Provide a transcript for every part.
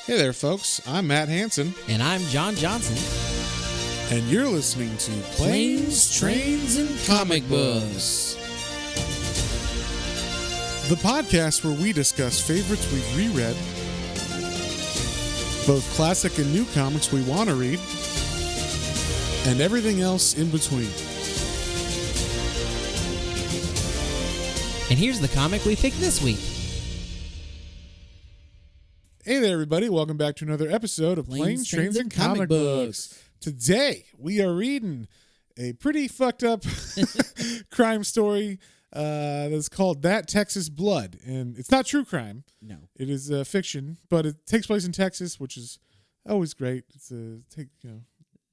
Hey there, folks. I'm Matt Hansen. And I'm John Johnson. And you're listening to Planes, Trains, and Comic Books. The podcast where we discuss favorites we've reread, both classic and new comics we want to read, and everything else in between. And here's the comic we picked this week. Hey there, everybody. Welcome back to another episode of Planes, Trains, and Comic Books. Today, we are reading a pretty fucked up crime story that's called That Texas Blood. And it's not true crime. No. It is fiction, but it takes place in Texas, which is always great. It's a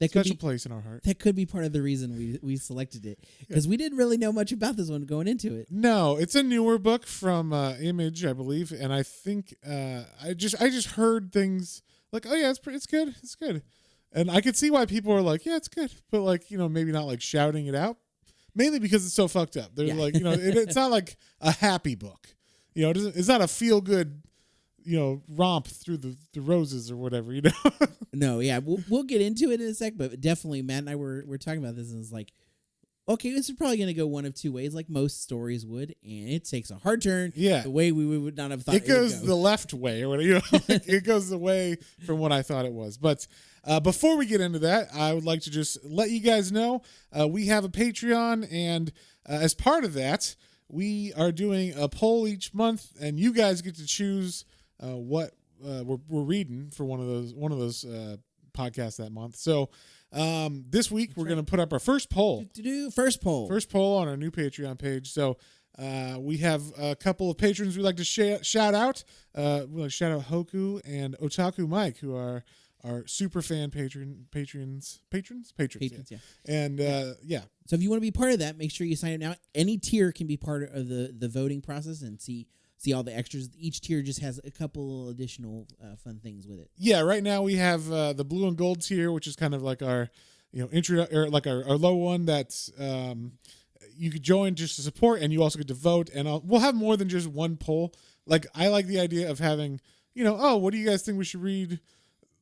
special place in our heart. That could be part of the reason we selected it, because we didn't really know much about this one going into it. No, it's a newer book from Image, I believe, and I think I just heard things like, oh yeah, it's good, and I could see why people are like, yeah, it's good, but like, maybe not like shouting it out, mainly because it's so fucked up. They're like, it's not like a happy book, it's not a feel good, romp through the roses or whatever, No, yeah, we'll get into it in a sec, but definitely Matt and I were talking about this, and it's like, okay, this is probably going to go one of two ways, like most stories would, and it takes a hard turn. Yeah, the way we would not have thought it goes would go. The left way, or whatever. It goes the way from what I thought it was. But before we get into that, I would like to just let you guys know we have a Patreon, and as part of that, we are doing a poll each month, and you guys get to choose what we're reading for one of those podcasts that month. So this week we're going to put up our first poll. First poll on our new Patreon page. So we have a couple of patrons we'd like to shout out. We'd like to shout out Hoku and Otaku Mike, who are our super fan patrons. Yeah. And So if you want to be part of that, make sure you sign up now. Any tier can be part of the voting process and see all the extras. Each tier just has a couple additional fun things with it. Yeah, right now we have the blue and gold tier, which is kind of like our intro, or like our low one that's you could join just to support, and you also get to vote. And we'll have more than just one poll. Like, I like the idea of having, what do you guys think we should read?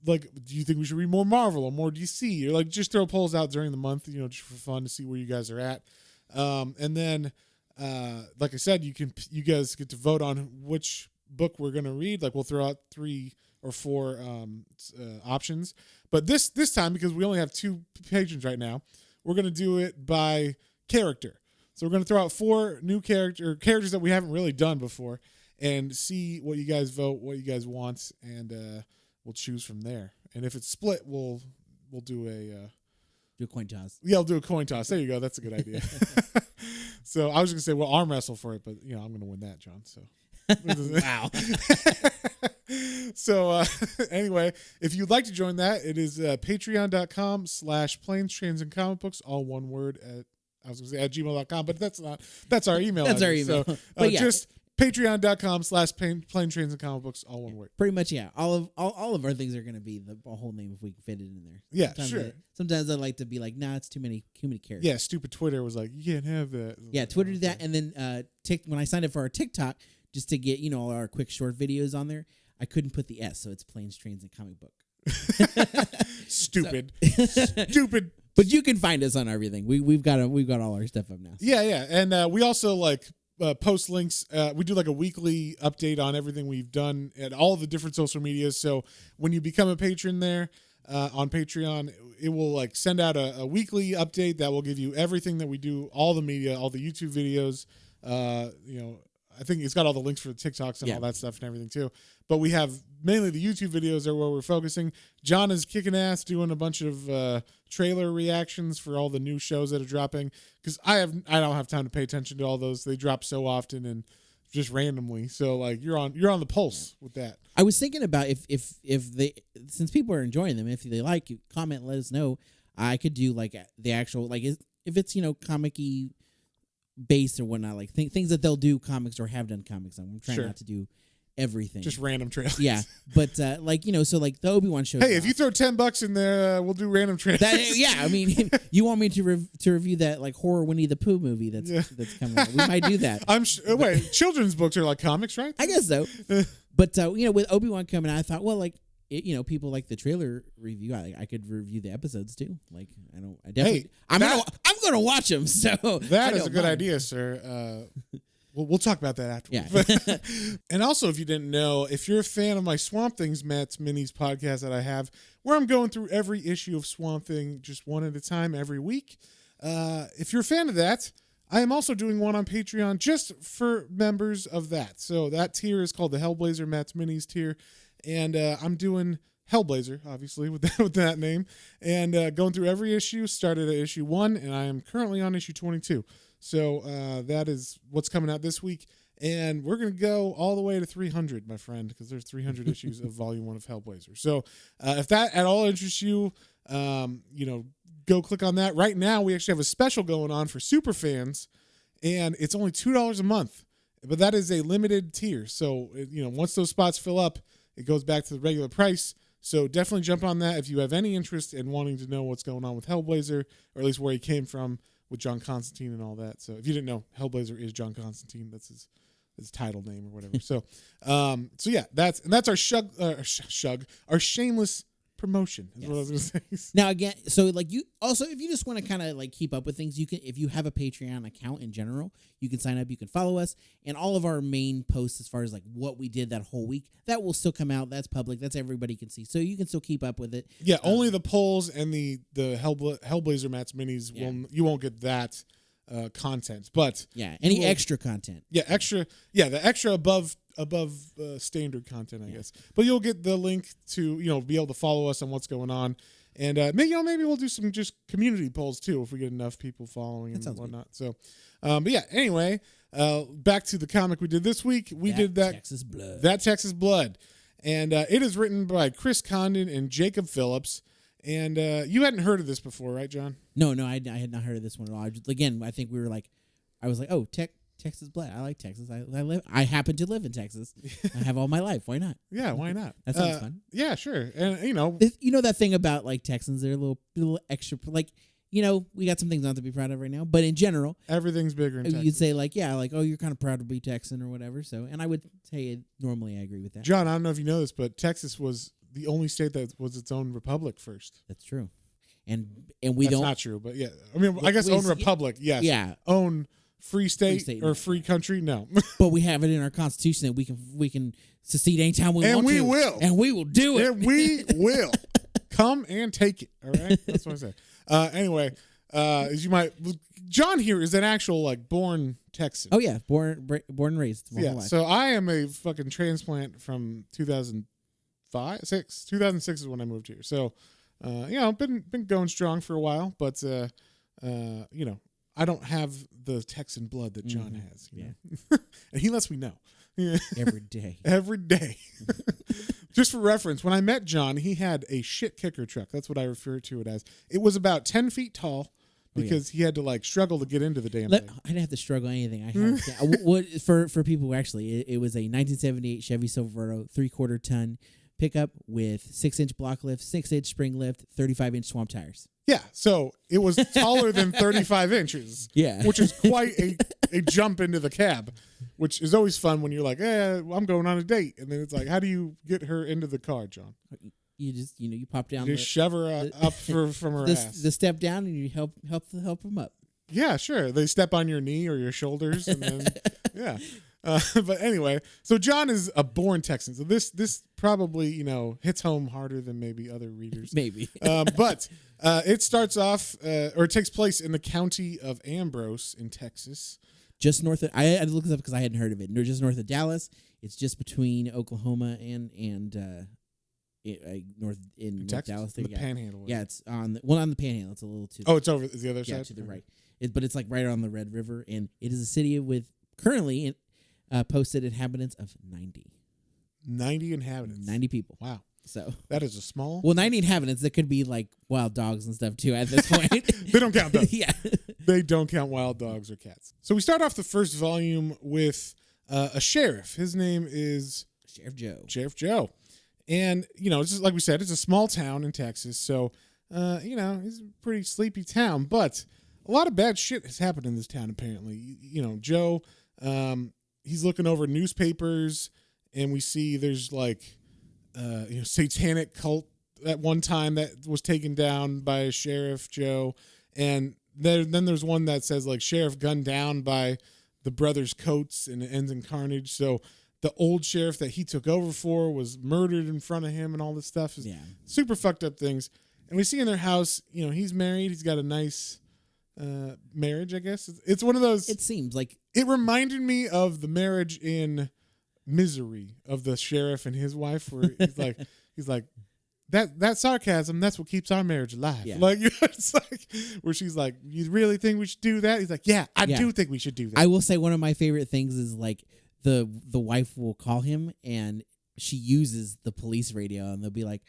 Like, do you think we should read more Marvel or more DC? Or like just throw polls out during the month, just for fun to see where you guys are at. And then like I said, you guys get to vote on which book we're going to read. Like, we'll throw out 3 or 4 options. But this time, because we only have 2 patrons right now, we're going to do it by character. So we're going to throw out 4 new characters that we haven't really done before, and see what you guys vote, what you guys want, and we'll choose from there. And if it's split, we'll do a coin toss. Yeah, I'll do a coin toss. There you go. That's a good idea. So I was going to say, we'll arm wrestle for it, but I'm going to win that, John. So wow. So anyway, if you'd like to join that, it is patreon.com/planes, trains, and comic books, all one word at gmail.com, but that's our email. That's our email. So but just patreon.com/planes, trains, and comic books, all one word. Pretty much, yeah. All of our things are going to be the whole name if we can fit it in there. Yeah, sure. Sometimes I like to be like, nah, it's too many characters. Yeah, stupid Twitter was like, you can't have that. Yeah, Twitter did that, and then when I signed up for our TikTok, just to get all our quick short videos on there, I couldn't put the S, so it's Planes, Trains, and Comic Book. Stupid. But you can find us on everything. We've got all our stuff up now. So. Yeah, and we also post links. We do like a weekly update on everything we've done at all the different social medias. So when you become a patron there on Patreon, it will send out a weekly update that will give you everything that we do, all the media, all the YouTube videos. I think it's got all the links for the TikToks and all that stuff and everything too. But we have mainly the YouTube videos are where we're focusing. John is kicking ass doing a bunch of trailer reactions for all the new shows that are dropping, because I don't have time to pay attention to all those. They drop so often and just randomly. So you're on the pulse with that. I was thinking about if they, since people are enjoying them, if they like, comment, let us know. I could do the actual if it's comic-y based or whatnot, things that they'll do comics or have done comics on. I'm trying not to do everything. Just random trailers. Yeah. But so the Obi-Wan show. Hey, if you throw $10 in there, we'll do random trailers. I mean, you want me to review that horror Winnie the Pooh movie that's coming out. We might do that. Wait, children's books are like comics, right? I guess so. But with Obi-Wan coming out, I thought, well, people like the trailer review. I could review the episodes too. Like I definitely, I'm gonna watch them. So that is a good idea, sir. We'll talk about that afterwards. Yeah. And also, if you didn't know, if you're a fan of my Swamp Things Matt's Minis podcast that I have, where I'm going through every issue of Swamp Thing just one at a time every week, if you're a fan of that, I am also doing one on Patreon just for members of that. So that tier is called the Hellblazer Matt's Minis tier, and I'm doing Hellblazer, obviously, with that name, and going through every issue. Started at issue 1, and I am currently on issue 22. So that is what's coming out this week. And we're going to go all the way to 300, my friend, because there's 300 issues of Volume 1 of Hellblazer. So if that at all interests you, go click on that. Right now, we actually have a special going on for super fans, and it's only $2 a month. But that is a limited tier. So, once those spots fill up, it goes back to the regular price. So definitely jump on that if you have any interest in wanting to know what's going on with Hellblazer, or at least where he came from with John Constantine and all that. So if you didn't know, Hellblazer is John Constantine. That's his title name or whatever. So yeah, that's our shameless promotion is what I was going to say. Now again, so like you also, if you just want to kind of like keep up with things, you can, if you have a Patreon account in general, you can sign up, you can follow us, and all of our main posts as far as like what we did that whole week, that will still come out. That's public. That's everybody can see. So you can still keep up with it. Yeah, only the polls and the Hellblazer Matt's Minis you won't get that content, but any extra content. The extra above standard content, I guess. But you'll get the link to be able to follow us on what's going on, and maybe we'll do some just community polls too if we get enough people following and whatnot. Good. So, but yeah. Anyway, back to the comic we did this week. We did that Texas Blood, and it is written by Chris Condon and Jacob Phillips. And you hadn't heard of this before, right, John? No, I had not heard of this one at all. I think we were like, I was like, oh, Texas Blood. I like Texas. I happen to live in Texas. I have all my life. Why not? Yeah, why not? That sounds fun. Yeah, sure. And that thing about like Texans, they're a little extra. Like, we got some things not to be proud of right now, but in general, everything's bigger in Texas. You'd say like, oh, you're kind of proud to be Texan or whatever. So, and I would say normally I agree with that. John, I don't know if you know this, but Texas was the only state that was its own republic first. That's true. And we don't. That's not true, but yeah. I mean, I guess own republic, yes. Yeah. Own free state or free country, no. But we have it in our Constitution that we can secede anytime we want to. And we will. And we will do it. And we will. Come and take it, all right? That's what I say. Anyway, as you might... John here is an actual, like, born Texan. Oh, yeah. Born and raised. Yeah, so I am a fucking transplant from 2006 is when I moved here. So, been going strong for a while, but I don't have the Texan blood that John has. You know? And he lets me know every day. Every day. Just for reference, when I met John, he had a shit kicker truck. That's what I refer to it as. It was about 10 feet tall because he had to like struggle to get into the damn thing. I didn't have to struggle anything. I had for people who actually, it was a 1978 Chevy Silverado 3/4 ton pickup with 6-inch block lift, 6-inch spring lift, 35-inch swamp tires. Yeah, so it was taller than 35 inches. Yeah. Which is quite a jump into the cab, which is always fun when you're like, I'm going on a date. And then it's like, how do you get her into the car, John? You just, you pop down. You just shove her up from her ass. The step down and you help them up. Yeah, sure. They step on your knee or your shoulders. And then, yeah. But anyway, so John is a born Texan. So this probably, hits home harder than maybe other readers. Maybe. But it starts off, or it takes place in the county of Ambrose in Texas. Just north of, I had to look this up because I hadn't heard of it. They're just north of Dallas. It's just between Oklahoma and North Dallas. The Panhandle. Yeah, it's on the Panhandle. It's a little too. Oh, it's over the other side? To the right. But it's like right on the Red River, and it is a city with currently posted inhabitants of 90. 90 inhabitants. 90 people. Wow. So that is a small. Well, 90 inhabitants. That could be like wild dogs and stuff too. At this point, they don't count those. Yeah, they don't count wild dogs or cats. So we start off the first volume with a sheriff. His name is Sheriff Joe, and it's just like we said, it's a small town in Texas. So it's a pretty sleepy town, but a lot of bad shit has happened in this town. Apparently, Joe, he's looking over newspapers, and we see there's like satanic cult at one time that was taken down by Sheriff Joe, and then there's one that says like sheriff gunned down by the brothers Coates and it ends in carnage. So the old sheriff that he took over for was murdered in front of him and all this stuff. Yeah. Super fucked up things. And we see in their house, he's married. He's got a nice marriage, I guess. It's one of those. It seems like. It reminded me of the marriage in Misery of the sheriff and his wife where he's like, that sarcasm, that's what keeps our marriage alive. Yeah. Like, it's like where she's like, you really think we should do that? He's like, yeah, I do think we should do that. I will say one of my favorite things is like the wife will call him and she uses the police radio and they'll be like,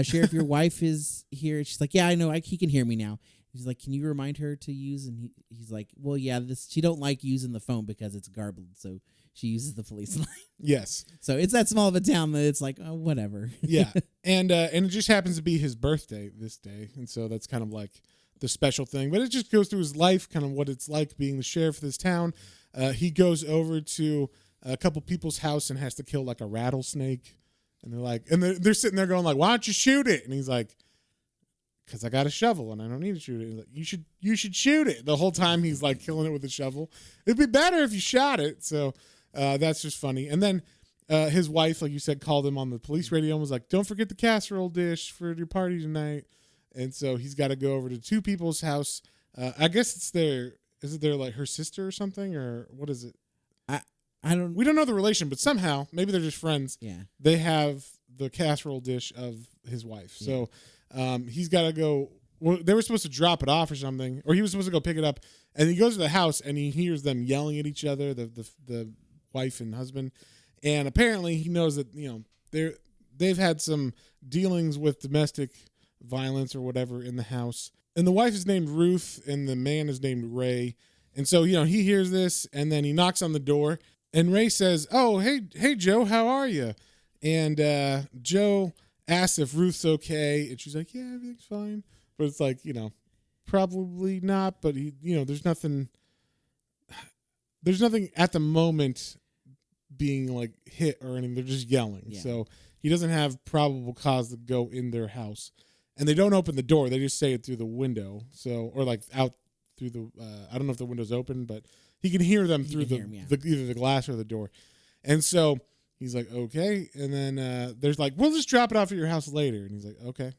Sheriff, your wife is here. She's like, yeah, I know. He can hear me now. He's like, can you remind her to use? And he's like, well, yeah, she don't like using the phone because it's garbled. So she uses the police line. Yes. So it's that small of a town that it's like, oh, whatever. Yeah. And it just happens to be his birthday this day. And so that's kind of like the special thing. But it just goes through his life, kind of what it's like being the sheriff of this town. He goes over to a couple people's house and has to kill like a rattlesnake. And they're like, and they're sitting there going like, why don't you shoot it? And he's like, because I got a shovel and I don't need to shoot it. He's like, you should shoot it. The whole time he's like killing it with a shovel. It'd be better if you shot it. So that's just funny. And then his wife, like you said, called him on the police radio and was like, don't forget the casserole dish for your party tonight. And so he's got to go over to two people's house. I guess is it their like her sister or something, or what is it? We don't know the relation, but somehow maybe they're just friends. Yeah. They have the casserole dish of his wife. Yeah. So he's got to go. Well, they were supposed to drop it off or something, or he was supposed to go pick it up. And he goes to the house and he hears them yelling at each other, the wife and husband. And apparently he knows that, they've had some dealings with domestic violence or whatever in the house. And the wife is named Ruth and the man is named Ray. And so, he hears this and then he knocks on the door and Ray says, oh, hey, Joe, how are you? And Joe asks if Ruth's okay. And she's like, yeah, everything's fine. But it's like, probably not. But there's nothing at the moment being like hit or anything. They're just yelling. Yeah. So he doesn't have probable cause to go in their house. And they don't open the door. They just say it through the window. So, or like out through the, I don't know if the window's open, but he can hear them through either the glass or the door. And so he's like, okay. And then there's like, we'll just drop it off at your house later. And he's like, okay,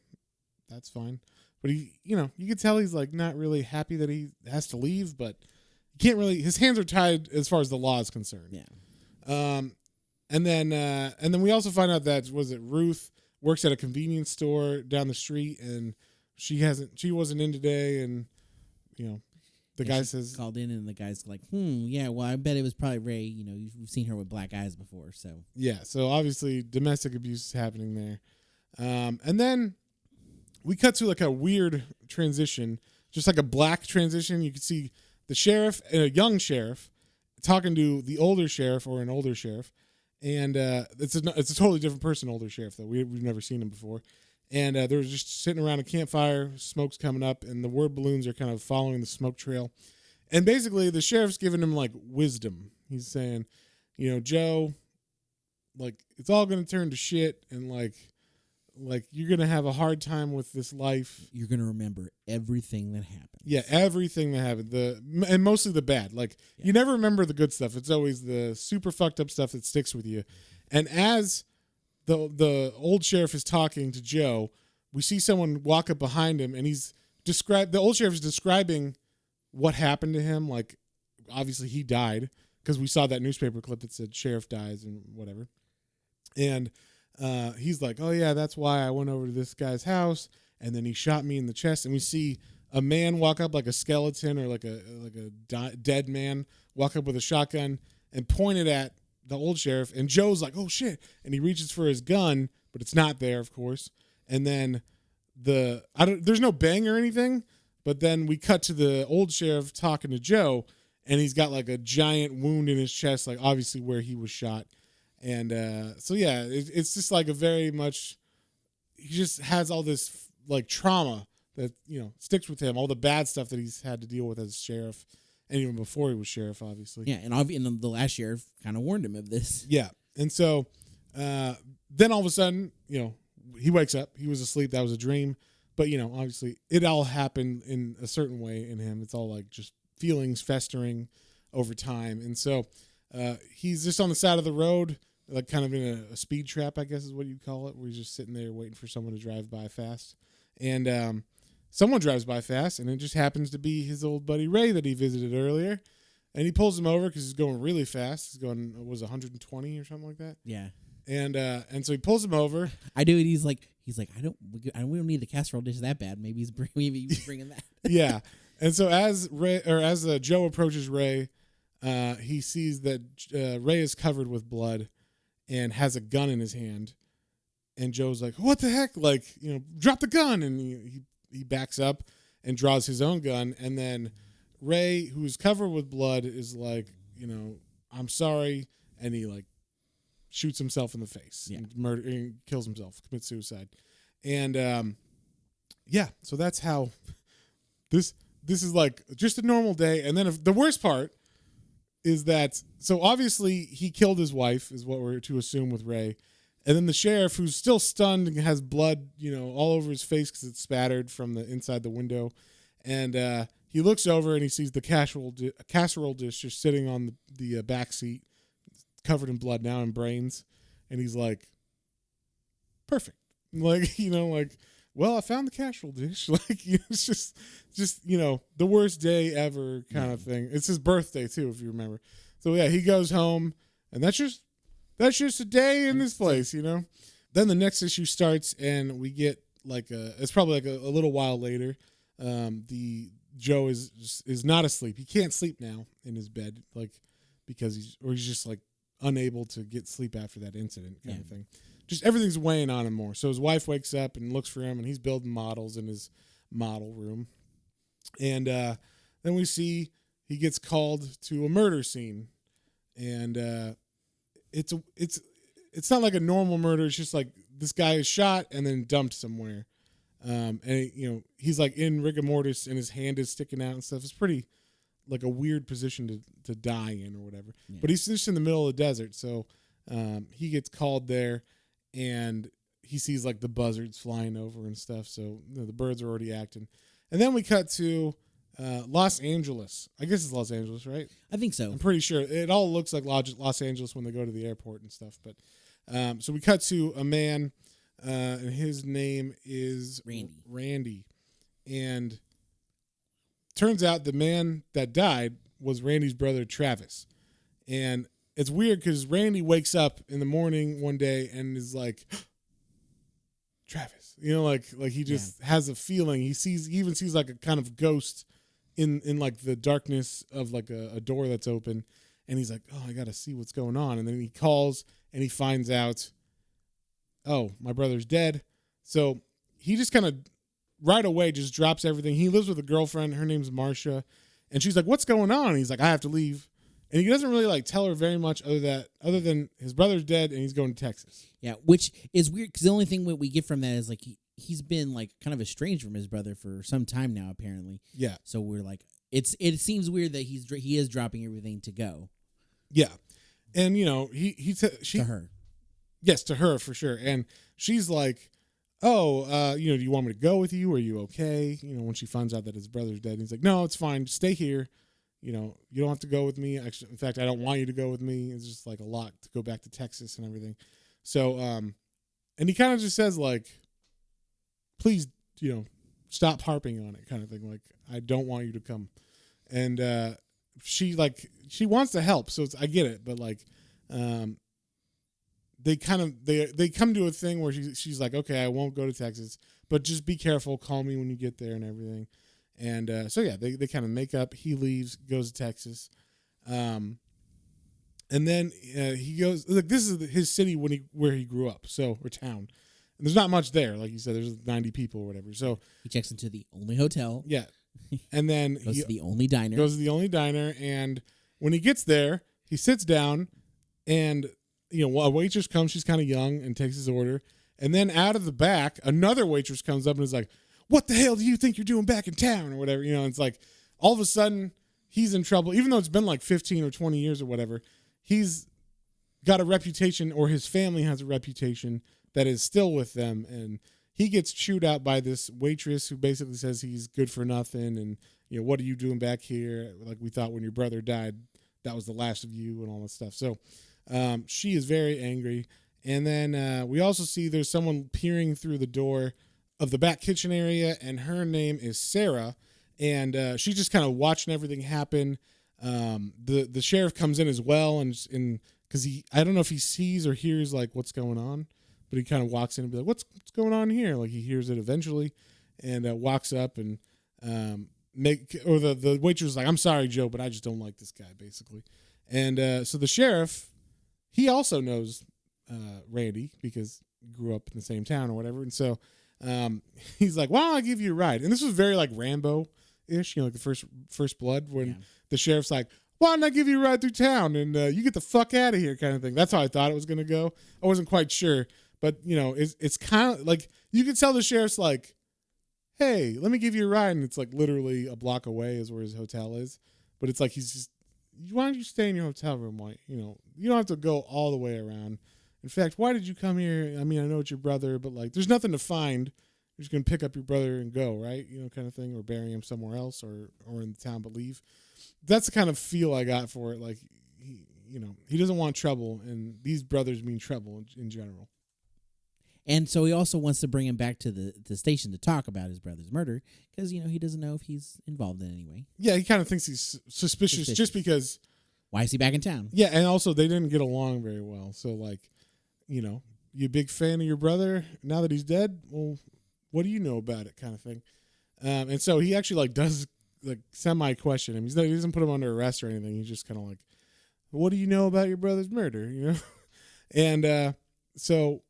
that's fine. But he, you can tell he's like not really happy that he has to leave, but he can't really, his hands are tied as far as the law is concerned. Yeah. And then we also find out that, Ruth works at a convenience store down the street and she wasn't in today. And, the guy says, called in and the guy's like, yeah, well, I bet it was probably Ray. You've seen her with black eyes before. So, yeah. So obviously domestic abuse is happening there. And then we cut to like a weird transition, just like a black transition. You can see the sheriff, a young sheriff, talking to the older sheriff or an older sheriff. And it's a totally different person, older sheriff, though. We've never seen him before. And they're just sitting around a campfire, smoke's coming up, and the word balloons are kind of following the smoke trail. And basically, the sheriff's giving him, like, wisdom. He's saying, Joe, like, it's all going to turn to shit, and, like you're going to have a hard time with this life. You're going to remember everything that happened. Yeah, everything that happened. And mostly the bad. Like, You never remember the good stuff. It's always the super fucked up stuff that sticks with you. And as the old sheriff is talking to Joe, we see someone walk up behind him, and the old sheriff is describing what happened to him. Like, obviously he died because we saw that newspaper clip that said sheriff dies and whatever. And he's like, oh yeah, that's why I went over to this guy's house, and then he shot me in the chest. And we see a man walk up, like a skeleton or like a dead man, walk up with a shotgun and point it at the old sheriff. And Joe's like, oh shit, and he reaches for his gun, but it's not there, of course. And then there's no bang or anything, but then we cut to the old sheriff talking to Joe, and he's got like a giant wound in his chest, like obviously where he was shot. And so yeah, it's just like a very much, he just has all this like trauma that sticks with him, all the bad stuff that he's had to deal with as sheriff, and even before he was sheriff, obviously. Yeah, and the last sheriff kind of warned him of this. Yeah, and so then all of a sudden he wakes up. He was asleep. That was a dream. But, obviously it all happened in a certain way in him. It's all like just feelings festering over time. And so he's just on the side of the road, like kind of in a speed trap, I guess is what you'd call it, where he's just sitting there waiting for someone to drive by fast. And someone drives by fast, and it just happens to be his old buddy Ray that he visited earlier. And he pulls him over because he's going really fast. He's going, 120 or something like that? Yeah. And so he pulls him over. I do it. He's like, we don't need the casserole dish that bad. Maybe he's bringing that. Yeah. And so as Joe approaches Ray, he sees that Ray is covered with blood and has a gun in his hand. And Joe's like, "What the heck? Like, drop the gun!" And he backs up and draws his own gun. And then Ray, who's covered with blood, is like, "I'm sorry," and he like shoots himself in the face and kills himself, commits suicide. And so that's how this is like just a normal day. And then the worst part is that, so obviously he killed his wife, is what we're to assume with Ray. And then the sheriff, who's still stunned and has blood, all over his face because it's spattered from the inside the window. And he looks over and he sees the casserole dish just sitting on the back seat, covered in blood now and brains. And he's like, perfect. Like, well, I found the casserole dish. Like, it's just the worst day ever kind of thing. It's his birthday too, if you remember. So yeah, he goes home, and that's just a day in this place, Then the next issue starts, and we get it's probably like a little while later. The Joe is not asleep. He can't sleep now in his bed, because he's just like unable to get sleep after that incident kind of thing. Just everything's weighing on him more. So his wife wakes up and looks for him, and he's building models in his model room. And then we see he gets called to a murder scene, and it's not like a normal murder. It's just like this guy is shot and then dumped somewhere, and he's like in rigor mortis, and his hand is sticking out and stuff. It's pretty like a weird position to die in or whatever. Yeah. But he's just in the middle of the desert, so he gets called there. And he sees like the buzzards flying over and stuff. So the birds are already acting. And then we cut to Los Angeles. I guess it's Los Angeles, right? I think so. I'm pretty sure. It all looks like Los Angeles when they go to the airport and stuff. But so we cut to a man, and his name is Randy. And turns out the man that died was Randy's brother, Travis. And it's weird because Randy wakes up in the morning one day and is like, Travis, like he just has a feeling. He even sees like a kind of ghost in like the darkness of like a door that's open. And he's like, oh, I got to see what's going on. And then he calls and he finds out, oh, my brother's dead. So he just kind of right away just drops everything. He lives with a girlfriend. Her name's Marcia. And she's like, what's going on? And he's like, I have to leave. And he doesn't really like tell her very much other than his brother's dead and he's going to Texas. Yeah, which is weird because the only thing we get from that is like he's been like kind of estranged from his brother for some time now, apparently. Yeah. So we're like, it seems weird that he is dropping everything to go. Yeah, and to her. Yes, to her for sure. And she's like, oh, do you want me to go with you? Are you okay? When she finds out that his brother's dead, and he's like, no, it's fine. Stay here. You don't have to go with me. Actually, in fact, I don't want you to go with me. It's just like a lot to go back to Texas and everything. So, and he kind of just says like, please, stop harping on it kind of thing. Like, I don't want you to come. And, she wants to help. So I get it. But like, they come to a thing where she's like, okay, I won't go to Texas, but just be careful. Call me when you get there and everything. And so, yeah, they kind of make up. He leaves, goes to Texas. And then he goes, look, this is his city where he grew up, or town. And there's not much there. Like you said, there's 90 people or whatever. So he checks into the only hotel. Yeah. And then goes to the only diner. And when he gets there, he sits down and, a waitress comes. She's kind of young and takes his order. And then out of the back, another waitress comes up and is like, what the hell do you think you're doing back in town or whatever? It's like all of a sudden he's in trouble, even though it's been like 15 or 20 years or whatever. He's got a reputation, or his family has a reputation that is still with them, and he gets chewed out by this waitress who basically says he's good for nothing, and what are you doing back here? Like, we thought when your brother died, that was the last of you, and all that stuff. So she is very angry. And then we also see there's someone peering through the door of the back kitchen area, and her name is Sarah, and she's just kind of watching everything happen. The sheriff comes in as well, and because I don't know if he sees or hears like what's going on, but he kind of walks in and be like, what's going on here? Like, he hears it eventually, and walks up and the waitress is like, I'm sorry, Joe, but I just don't like this guy, basically. And so the sheriff, he also knows Randy because he grew up in the same town or whatever, and so he's like, why don't I give you a ride? And this was very like Rambo-ish, like the first Blood, when the sheriff's like, why don't I give you a ride through town and you get the fuck out of here, kind of thing. That's how I thought it was going to go. I wasn't quite sure, but it's kind of like, you can tell the sheriff's like, hey, let me give you a ride, and it's like literally a block away is where his hotel is, but it's like, he's just, why don't you stay in your hotel room? Why, you don't have to go all the way around. In fact, why did you come here? I mean, I know it's your brother, but like, there's nothing to find. You're just gonna pick up your brother and go, right? Kind of thing, or bury him somewhere else, or in the town, but leave. That's the kind of feel I got for it. Like, he doesn't want trouble, and these brothers mean trouble in general. And so he also wants to bring him back to the station to talk about his brother's murder because, he doesn't know if he's involved in it anyway. Yeah, he kind of thinks he's suspicious just because. Why is he back in town? Yeah, and also they didn't get along very well. So, like, you a big fan of your brother now that he's dead? Well, what do you know about it, kind of thing. And so he actually, like, does, like, semi-question him. He doesn't put him under arrest or anything. He's just kind of like, what do you know about your brother's murder, And so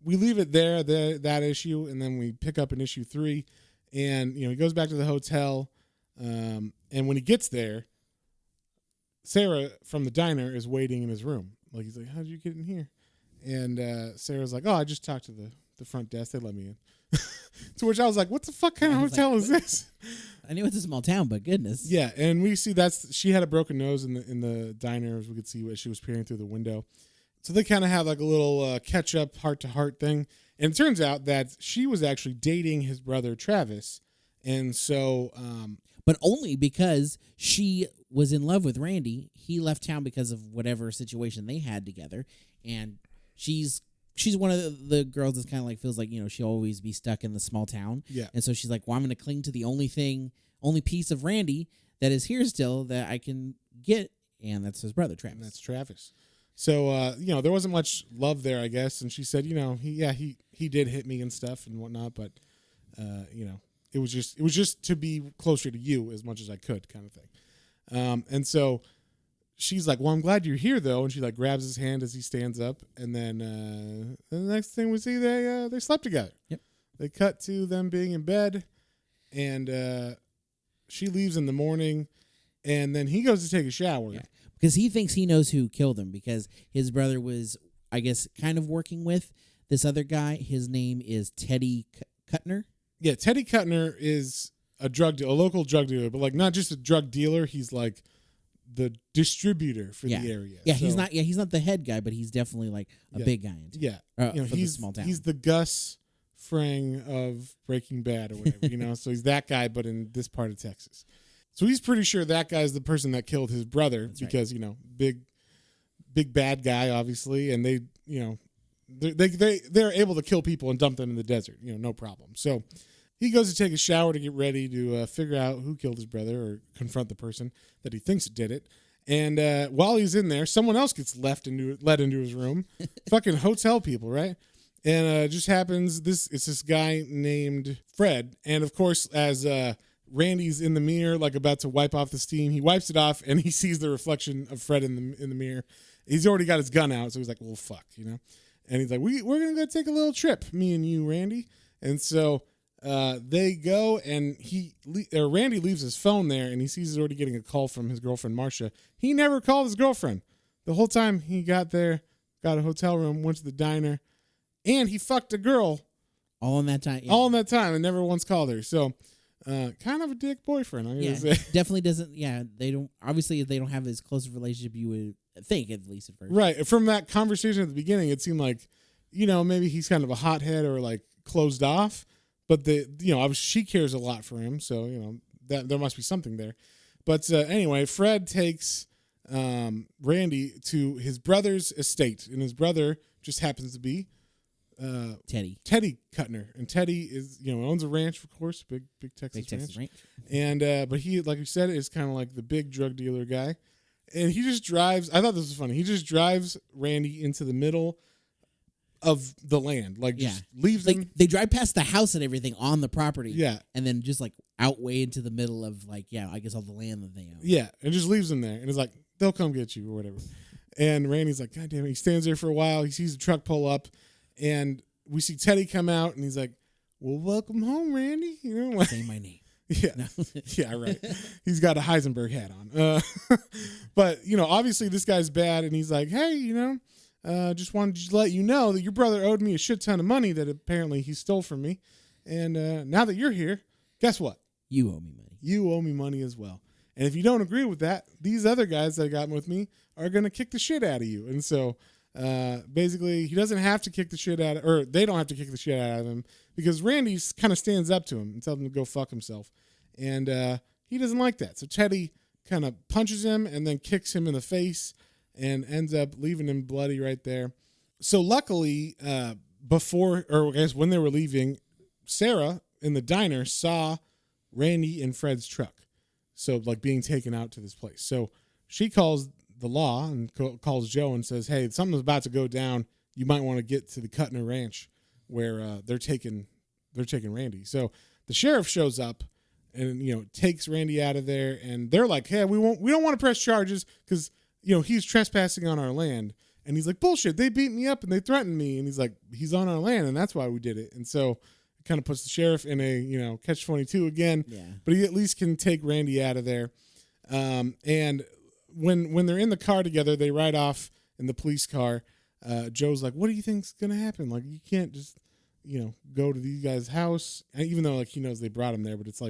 we leave it there, that issue, and then we pick up in issue 3. And, he goes back to the hotel. And when he gets there, Sarah from the diner is waiting in his room. Like, he's like, how did you get in here? And Sarah's like, oh, I just talked to the front desk. They let me in. To which I was like, what the fuck kind of hotel is this? I knew it's a small town, but goodness. Yeah, and we see she had a broken nose in the diner, as we could see what she was peering through the window. So they kind of have like a little catch-up, heart-to-heart thing. And it turns out that she was actually dating his brother, Travis. And so... but only because she was in love with Randy. He left town because of whatever situation they had together. And she's one of the girls that's kind of like feels like, she'll always be stuck in the small town. Yeah. And so she's like, well, I'm going to cling to the only piece of Randy that is here still that I can get. And that's his brother, Travis. And that's Travis. So, there wasn't much love there, I guess. And she said, he did hit me and stuff and whatnot, but, it was just to be closer to you as much as I could, kind of thing. And so she's like, well, I'm glad you're here, though. And she like grabs his hand as he stands up. And then the next thing we see, they slept together. Yep. They cut to them being in bed, and she leaves in the morning, and then he goes to take a shower. Yeah. Because he thinks he knows who killed him because his brother was, I guess, kind of working with this other guy. His name is Teddy Kuttner. Yeah, Teddy Kuttner is a local drug dealer, but like not just a drug dealer. He's like the distributor for the area. Yeah, so, he's not the head guy, but he's definitely like a big guy. For the small town. He's the Gus Fring of Breaking Bad or whatever, So he's that guy, but in this part of Texas. So he's pretty sure that guy's the person that killed his brother. That's because, big bad guy, obviously. And they're able to kill people and dump them in the desert, no problem. So he goes to take a shower to get ready to figure out who killed his brother or confront the person that he thinks did it. And while he's in there, someone else gets let into his room. Fucking hotel people, right? And it just happens, it's this guy named Fred. And of course, as Randy's in the mirror, like about to wipe off the steam, he wipes it off and he sees the reflection of Fred in the mirror. He's already got his gun out, so he's like, well, fuck, And he's like, we're going to go take a little trip, me and you, Randy. And so they go, and Randy leaves his phone there, and he sees he's already getting a call from his girlfriend, Marcia. He never called his girlfriend. The whole time he got there, got a hotel room, went to the diner, and he fucked a girl. All in that time. Yeah. All in that time, and never once called her. So kind of a dick boyfriend, I'm going to say. Definitely doesn't, they don't, obviously they don't have as close a relationship you would think, at least at first. Right. From that conversation at the beginning, it seemed like maybe he's kind of a hothead or like closed off, but she cares a lot for him. So, that there must be something there. But anyway, Fred takes Randy to his brother's estate, and his brother just happens to be Teddy Kuttner, and Teddy is owns a ranch, of course, big Texas ranch. And but he, like you said, is kind of like the big drug dealer guy, and he just drives. I thought this was funny. He just drives Randy into the middle of the land, just leaves him. They drive past the house and everything on the property, and then just out way into the middle of I guess all the land that they own, and just leaves him there, and it's like they'll come get you or whatever. And Randy's like, God damn it! He stands there for a while. He sees the truck pull up. And we see Teddy come out, and he's like, "Well, welcome home, Randy." Say my name. Yeah, yeah, right. He's got a Heisenberg hat on. But obviously this guy's bad, and he's like, "Hey, just wanted to let you know that your brother owed me a shit ton of money that apparently he stole from me, and now that you're here, guess what? You owe me money. You owe me money as well. And if you don't agree with that, these other guys that got with me are gonna kick the shit out of you." And so. Basically, he doesn't have to kick the shit out of, or they don't have to kick the shit out of him, because Randy kind of stands up to him and tells him to go fuck himself. And he doesn't like that. So Teddy kind of punches him and then kicks him in the face and ends up leaving him bloody right there. So luckily, before, or I guess when they were leaving, Sarah in the diner saw Randy in Fred's truck. So being taken out to this place. So she calls the law and calls Joe and says, "Hey, something's about to go down. You might want to get to the Kuttner Ranch where they're taking Randy." So the sheriff shows up and takes Randy out of there, and they're like, "Hey, we don't want to press charges because he's trespassing on our land." And he's like, "Bullshit! They beat me up and they threatened me." And he's like, "He's on our land, and that's why we did it." And so it kind of puts the sheriff in a catch-22 again. Yeah. But he at least can take Randy out of there, and. When they're in the car together, they ride off in the police car. Joe's like, "What do you think's gonna happen? You can't just, go to these guys' house." And even though he knows they brought him there, but it's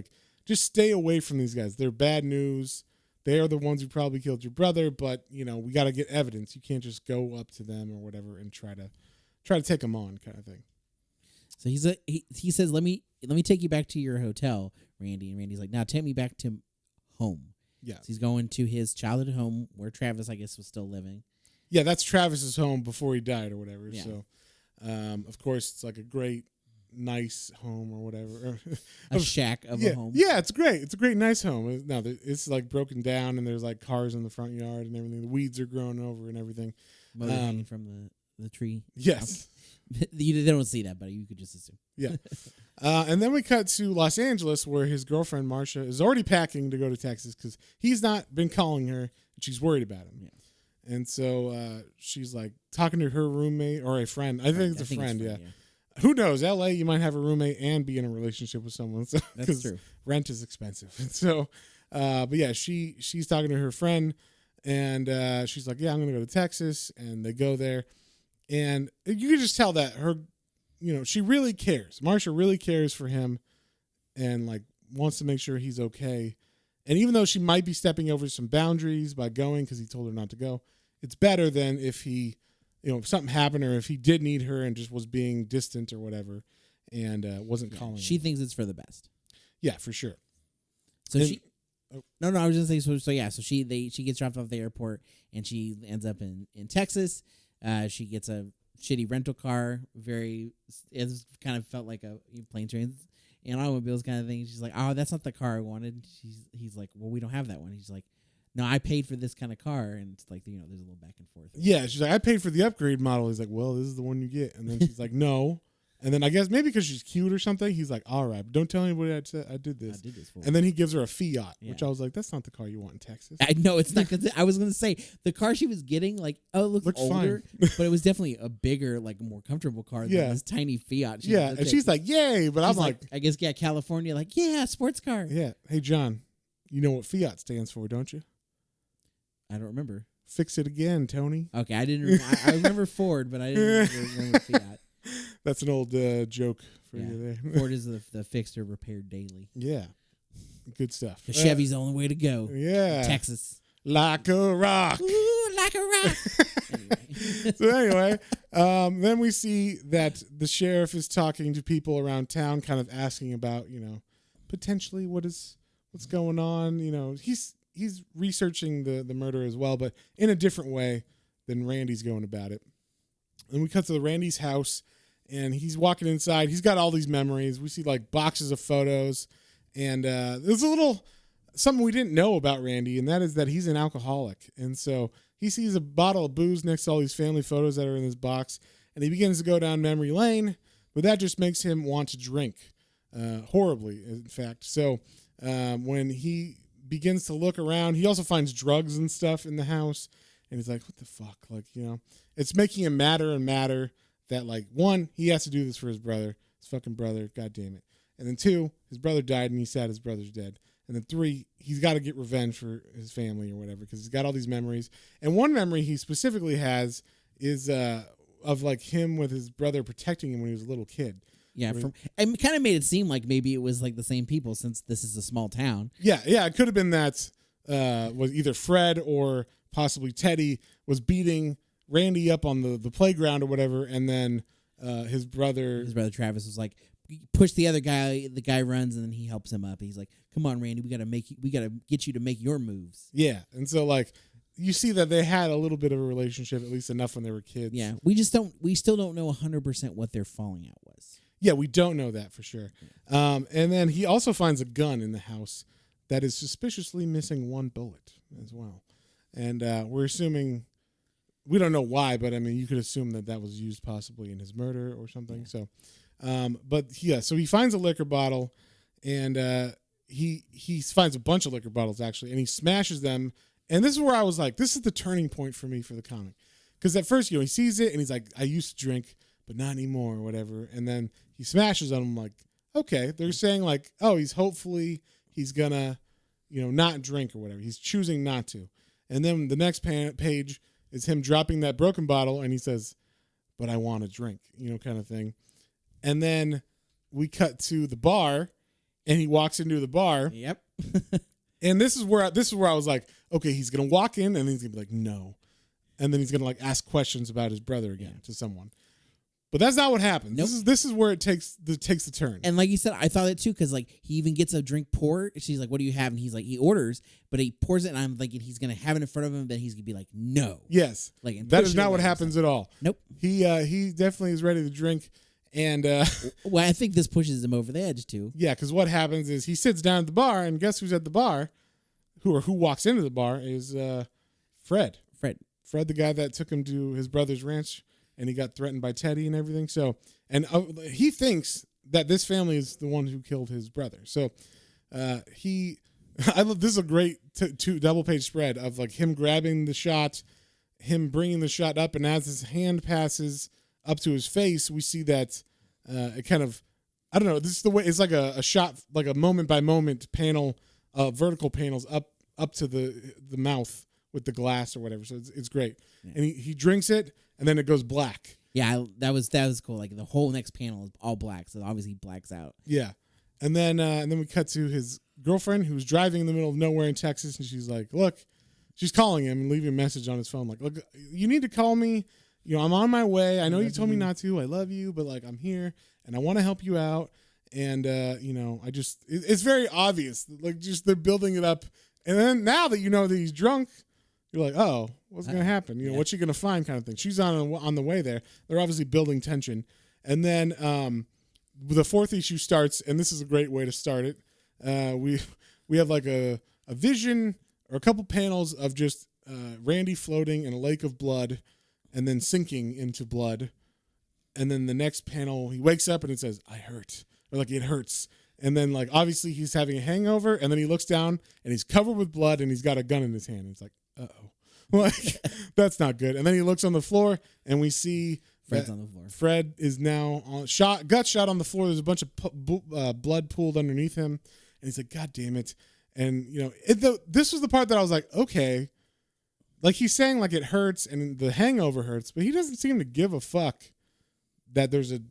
just stay away from these guys. They're bad news. They are the ones who probably killed your brother. But we got to get evidence. You can't just go up to them or whatever and try to take them on, kind of thing. So he says, "Let me take you back to your hotel, Randy." And Randy's like, "Now take me back to home." Yeah, so he's going to his childhood home where Travis, I guess, was still living. Yeah, that's Travis's home before he died or whatever. Yeah. So, of course, it's a great, nice home or whatever. A shack of a home. Yeah, it's great. It's a great, nice home. Now, it's broken down and there's cars in the front yard and everything. The weeds are growing over and everything. Hanging from the tree. Yes. They don't see that, but you could just assume. Yeah. And then we cut to Los Angeles where his girlfriend, Marcia, is already packing to go to Texas because he's not been calling her and she's worried about him. Yeah. And so she's talking to her roommate or a friend. I think it's a friend, yeah. Who knows? L.A., you might have a roommate and be in a relationship with someone. So, that's true. Rent is expensive. And so, but yeah, she's talking to her friend and she's like, "Yeah, I'm going to go to Texas." And they go there. And you can just tell that her, she really cares. Marcia really cares for him and wants to make sure he's okay. And even though she might be stepping over some boundaries by going because he told her not to go, it's better than if he, if something happened or if he did need her and just was being distant or whatever and wasn't calling her. She thinks it's for the best. Yeah, for sure. So No, I was just saying. So she gets dropped off at the airport and she ends up in Texas. She gets a shitty rental car. It kind of felt like a plane, trains, and automobiles kind of thing. She's like, "Oh, that's not the car I wanted." He's like, "Well, we don't have that one." He's like, "No, I paid for this kind of car," and it's there's a little back and forth. Yeah, she's like, "I paid for the upgrade model." He's like, "Well, this is the one you get," and then she's like, "No." And then I guess maybe because she's cute or something, he's like, "All right, but don't tell anybody I did this." For and then he gives her a Fiat, which I was like, "That's not the car you want in Texas." I know it's not. I was gonna say the car she was getting, it looked older, but it was definitely a bigger, more comfortable car than this tiny Fiat. And she's like, "Yay!" But I'm like, I guess California, sports car. Yeah. Hey, John, you know what Fiat stands for, don't you? I don't remember. Fix it again, Tony. Okay, I didn't. I remember Ford, but I didn't remember Fiat. That's an old joke for you there. Ford is the fixed or repaired daily. Yeah. Good stuff. The Chevy's the only way to go. Yeah. Texas. Like a rock. Ooh, like Baccarat. Anyway. So anyway, then we see that the sheriff is talking to people around town, kind of asking about, potentially what's going on. He's researching the murder as well, but in a different way than Randy's going about it. And we cut to Randy's house, and he's walking inside. He's got all these memories. We see like boxes of photos, and there's a little something we didn't know about Randy, and that is that he's an alcoholic. And so he sees a bottle of booze next to all these family photos that are in this box, and he begins to go down memory lane, but that just makes him want to drink horribly, in fact. So when he begins to look around, he also finds drugs and stuff in the house, and he's like, what the fuck? Like, it's making him madder and madder that, like, one, he has to do this for his brother, his fucking brother, god damn it. And then two, his brother died and he's sad his brother's dead. And then three, he's got to get revenge for his family or whatever, because he's got all these memories. And one memory he specifically has is of like him with his brother protecting him when he was a little kid. Yeah, it kind of made it seem like maybe it was like the same people, since this is a small town. Yeah, it could have been that was either Fred or possibly Teddy was beating Randy up on the playground or whatever, and then his brother Travis was like, push the other guy. The guy runs, and then he helps him up. He's like, "Come on, Randy, we gotta get you to make your moves." Yeah, and so like you see that they had a little bit of a relationship, at least enough when they were kids. Yeah, we still don't know 100% what their falling out was. Yeah, we don't know that for sure. And then he also finds a gun in the house that is suspiciously missing one bullet as well, and we're assuming. We don't know why, but I mean, you could assume that was used possibly in his murder or something. Yeah. So, so he finds a liquor bottle, and he finds a bunch of liquor bottles actually, and he smashes them. And this is where I was like, this is the turning point for me for the comic, because at first, he sees it and he's like, I used to drink, but not anymore or whatever. And then he smashes on him. Like, okay, they're saying like, oh, he's gonna, not drink or whatever. He's choosing not to. And then the next page is him dropping that broken bottle, and he says, but I want to drink, kind of thing. And then we cut to the bar, and he walks into the bar. Yep. And this is where I was like, okay, he's going to walk in, and then he's going to be like, no. And then he's going to like ask questions about his brother again to someone. But that's not what happens. Nope. This is where it takes the turn. And like you said, I thought it too, because like he even gets a drink poured. She's like, "What do you have?" And he's like, he orders, but he pours it, and I'm thinking he's gonna have it in front of him, then he's gonna be like, "No." Yes, like that is not what happens at all. Nope. He definitely is ready to drink, and well, I think this pushes him over the edge too. Yeah, because what happens is he sits down at the bar, and guess who's at the bar? Who walks into the bar is Fred. Fred, the guy that took him to his brother's ranch. And he got threatened by Teddy and everything. So, and he thinks that this family is the one who killed his brother. So, I love this is a great two double page spread of like him grabbing the shot, him bringing the shot up, and as his hand passes up to his face, we see that it kind of, I don't know. This is the way it's like a shot, like a moment by moment panel, vertical panels up to the mouth with the glass or whatever. So it's great. Yeah. And he drinks it. And then it goes black. Yeah, that was cool. Like the whole next panel is all black, so obviously he blacks out. Yeah, and then we cut to his girlfriend who's driving in the middle of nowhere in Texas, and she's like, "Look," she's calling him and leaving a message on his phone, like, "Look, you need to call me. I'm on my way. I know you told me not to. I love you, but like I'm here and I want to help you out. And it's very obvious. Like just they're building it up, and then now that you know that he's drunk." You're like, oh, what's going to happen? What's she going to find kind of thing. She's on the way there. They're obviously building tension. And then the fourth issue starts, and this is a great way to start it. We have like a vision or a couple panels of just Randy floating in a lake of blood and then sinking into blood. And then the next panel, he wakes up and it says, I hurt. Or like, it hurts. And then like, obviously he's having a hangover, and then he looks down and he's covered with blood and he's got a gun in his hand. And it's like, uh-oh. Like, that's not good. And then he looks on the floor, and we see Fred's on the floor. Fred is now got shot on the floor. There's a bunch of blood pooled underneath him, and he's like, God damn it. And, this was the part that I was like, okay. Like, he's saying, like, it hurts and the hangover hurts, but he doesn't seem to give a fuck that there's a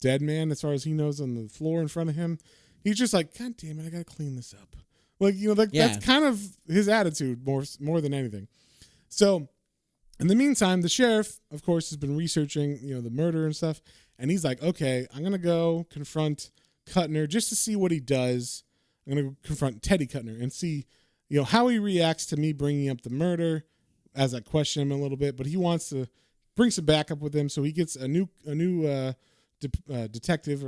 dead man, as far as he knows, on the floor in front of him. He's just like, God damn it, I got to clean this up. Like, that's kind of his attitude more than anything. So In the meantime, the sheriff, of course, has been researching, the murder and stuff. And he's like, okay, I'm going to go confront Kuttner just to see what he does. I'm going to confront Teddy Kuttner and see, how he reacts to me bringing up the murder as I question him a little bit. But he wants to bring some backup with him. So he gets a new detective.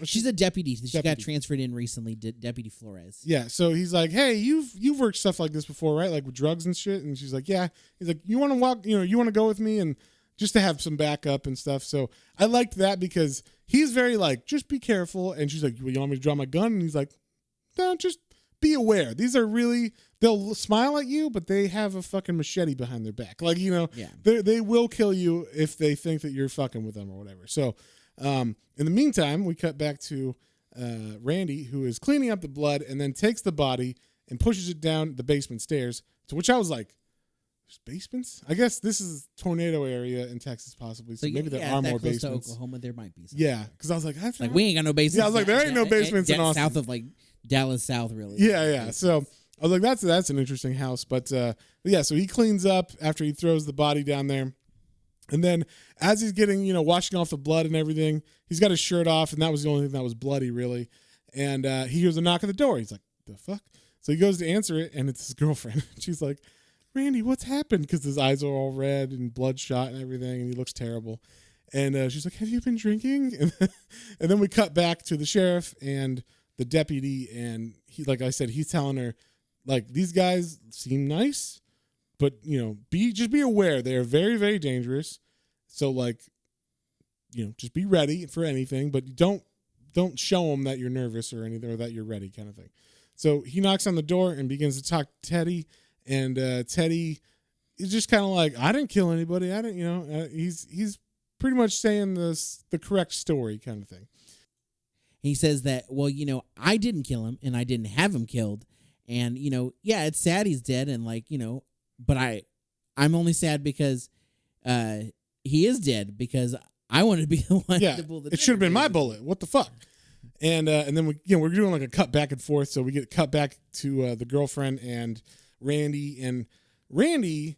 She's a deputy. She got transferred in recently, Deputy Flores. Yeah, so he's like, hey, you've worked stuff like this before, right? Like with drugs and shit. And she's like, yeah. He's like, you want to walk, you want to go with me and just to have some backup and stuff. So I liked that because he's very like, just be careful. And she's like, well, you want me to draw my gun? And he's like, no, just be aware. These are really, they'll smile at you, but they have a fucking machete behind their back. Like, they will kill you if they think that you're fucking with them or whatever. So in the meantime, we cut back to Randy, who is cleaning up the blood and then takes the body and pushes it down the basement stairs, to which I was like, there's basements? I guess this is tornado area in Texas, possibly. So maybe there are more basements. To Oklahoma, there might be some. Yeah, because I was like, we ain't got no basements. Yeah, I was like, there ain't no basements in Austin. South of like Dallas South, really. Yeah. So I was like, that's an interesting house. But so he cleans up after he throws the body down there. And then as he's getting, washing off the blood and everything, he's got his shirt off, and that was the only thing that was bloody, really. And he hears a knock at the door. He's like, the fuck? So he goes to answer it, and it's his girlfriend. She's like, Randy, what's happened? Because his eyes are all red and bloodshot and everything, and he looks terrible. And she's like, have you been drinking? And then we cut back to the sheriff and the deputy, and he, like I said, he's telling her, like, these guys seem nice, but, just be aware. They're very, very dangerous. So, like, just be ready for anything, but don't show them that you're nervous or anything, or that you're ready, kind of thing. So he knocks on the door and begins to talk to Teddy, and Teddy is just kind of like, I didn't kill anybody. I didn't, he's pretty much saying the correct story, kind of thing. He says that, well, I didn't kill him, and I didn't have him killed, and it's sad he's dead, and like, but I'm only sad because he is dead, because I wanted to be the one to pull the trigger. It should have been my bullet. What the fuck? And then we're doing like a cut back and forth. So we get cut back to the girlfriend and Randy, and Randy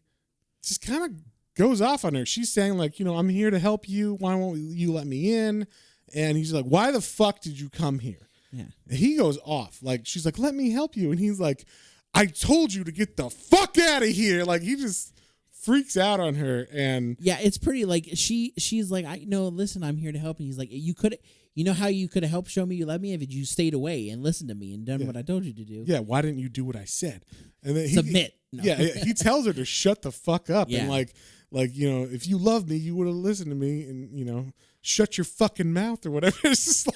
just kind of goes off on her. She's saying like, I'm here to help you. Why won't you let me in? And he's like, why the fuck did you come here? Yeah. And he goes off. Like, she's like, let me help you. And he's like, I told you to get the fuck out of here. Like, he just freaks out on her. And yeah, it's pretty like she's like, listen, I'm here to help. And he's like, how you could have helped show me you love me if you stayed away and listened to me and done what I told you to do. Yeah, why didn't you do what I said? And then submit. Yeah, he tells her to shut the fuck up. Yeah. And like, if you loved me, you would have listened to me and, shut your fucking mouth or whatever. It's just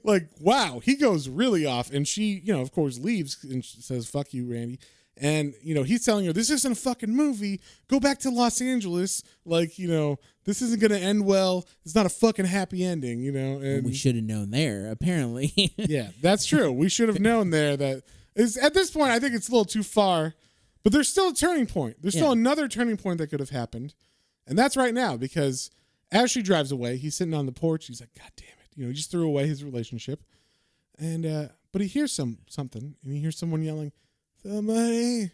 like, wow. He goes really off. And she, of course, leaves and says, fuck you, Randy. And, he's telling her, this isn't a fucking movie. Go back to Los Angeles. Like, this isn't going to end well. It's not a fucking happy ending, And we should have known there, apparently. Yeah, that's true. We should have known there that is at this point, I think it's a little too far. But there's still a turning point. There's still another turning point that could have happened. And that's right now, because as she drives away, he's sitting on the porch. He's like, God damn it. He just threw away his relationship. And but he hears something, and he hears someone yelling, somebody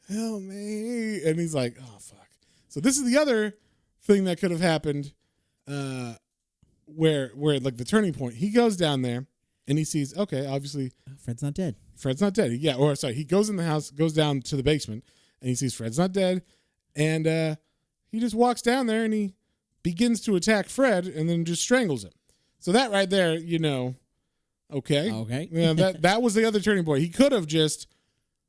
help me. And he's like, oh, fuck. So this is the other thing that could have happened where like the turning point. He goes down there, and he sees, okay, obviously. Fred's not dead. Yeah, or sorry, he goes in the house, goes down to the basement, and he sees Fred's not dead. And he just walks down there, and he begins to attack Fred and then just strangles him. So that right there, okay. Okay. Yeah, that was the other turning point. He could have just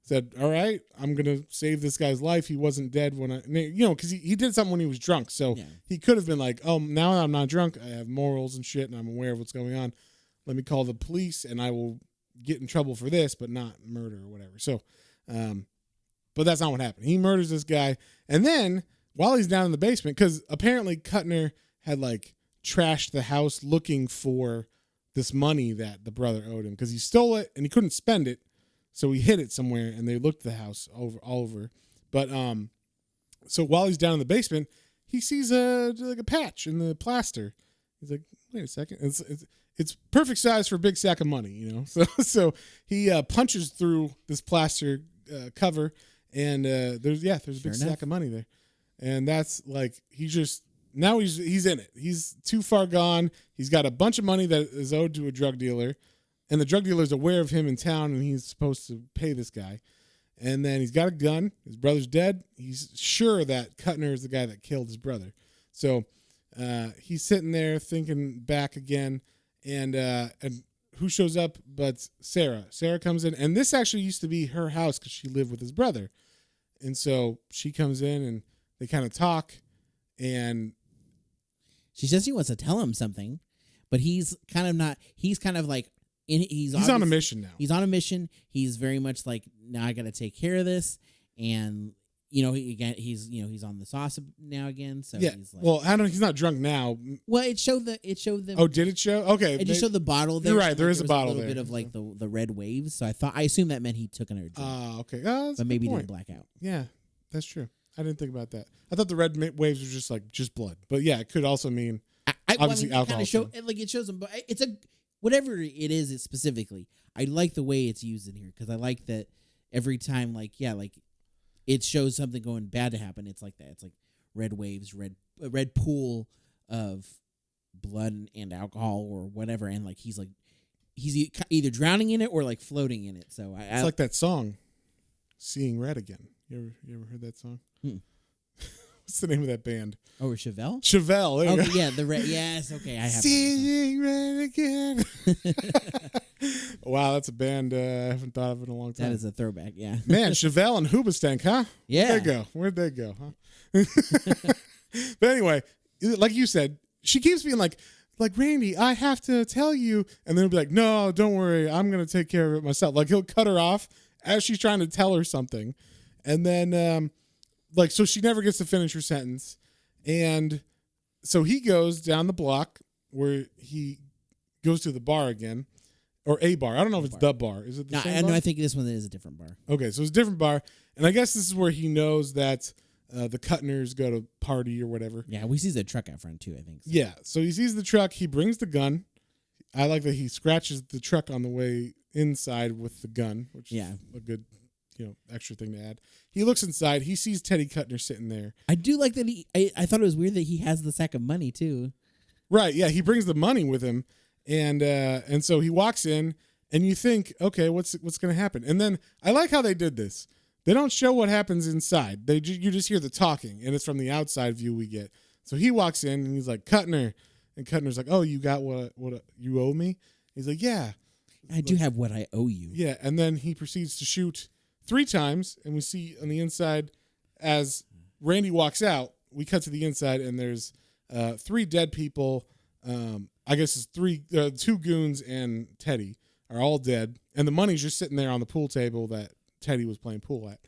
said, all right, I'm going to save this guy's life. He wasn't dead when because he did something when he was drunk. So he could have been like, oh, now I'm not drunk. I have morals and shit, and I'm aware of what's going on. Let me call the police, and I will get in trouble for this, but not murder or whatever. So, but that's not what happened. He murders this guy. And then while he's down in the basement, because apparently Kuttner had like trashed the house looking for this money that the brother owed him, because he stole it and he couldn't spend it. So he hid it somewhere, and they looked the house all over. But so while he's down in the basement, he sees like a patch in the plaster. He's like, wait a second. It's perfect size for a big sack of money, So he punches through this plaster cover, and there's a big sack of money there. And that's like now he's in it. He's too far gone. He's got a bunch of money that is owed to a drug dealer, and the drug dealer is aware of him in town, and he's supposed to pay this guy. And then he's got a gun. His brother's dead. He's sure that Kuttner is the guy that killed his brother. So he's sitting there thinking back again, and who shows up but Sarah? Sarah comes in, and this actually used to be her house because she lived with his brother. And so she comes in, and they kind of talk, and she says she wants to tell him something, but he's kind of not. He's kind of like he's on a mission now. He's on a mission. He's very much like, now I got to take care of this, and he's on the sauce now again. So yeah. He's like, well, I don't. He's not drunk now. Well, it showed them. Oh, did it show? Okay, it just showed the bottle. There. You're right. There is a bottle there. A little bit of like the red waves. So I assumed that meant he took another drink. Okay. But maybe he didn't black out. Yeah, that's true. I didn't think about that. I thought the red waves were just blood. But yeah, it could also mean obviously alcohol. It shows them, but it's whatever it is specifically. I like the way it's used in here because I like that every time, it shows something going bad to happen. It's like that. It's like red waves, red pool of blood and alcohol or whatever, and like he's either drowning in it or like floating in it. So it's like that song, "Seeing Red Again." You ever heard that song? What's the name of that band? Oh, Chevelle? Chevelle. There you go. Yeah, the red. Yes, okay. I have Seeing Red Again. Wow, that's a band I haven't thought of in a long time. That is a throwback, yeah. Man, Chevelle and Hoobastank, huh? Yeah. Where'd they go? Huh? But anyway, like you said, she keeps being like, Randy, I have to tell you. And then he'll be like, no, don't worry. I'm going to take care of it myself. Like, he'll cut her off as she's trying to tell her something. And then, so she never gets to finish her sentence. And so he goes down the block where he goes to the bar again, or a bar. I don't know if it's the bar. Is it the same bar? No, I think this one is a different bar. Okay, so it's a different bar. And I guess this is where he knows that the Kuttners go to party or whatever. Yeah, we see the truck out front too, I think. So. Yeah, so he sees the truck. He brings the gun. I like that he scratches the truck on the way inside with the gun, which is a good extra thing to add. He looks inside. He sees Teddy Kuttner sitting there. I do like that I thought it was weird that he has the sack of money too. Right, yeah, he brings the money with him, and so he walks in, and you think, okay, what's going to happen? And then I like how they did this. They don't show what happens inside. You just hear the talking, and it's from the outside view we get. So he walks in, and he's like, Kuttner, and Kuttner's like, oh, you got what you owe me? He's like, yeah, I do have what I owe you. Yeah, and then he proceeds to shoot 3 times, and we see on the inside as Randy walks out, we cut to the inside, and there's 3 dead people. I guess it's 2 goons and Teddy are all dead, and the money's just sitting there on the pool table that Teddy was playing pool at.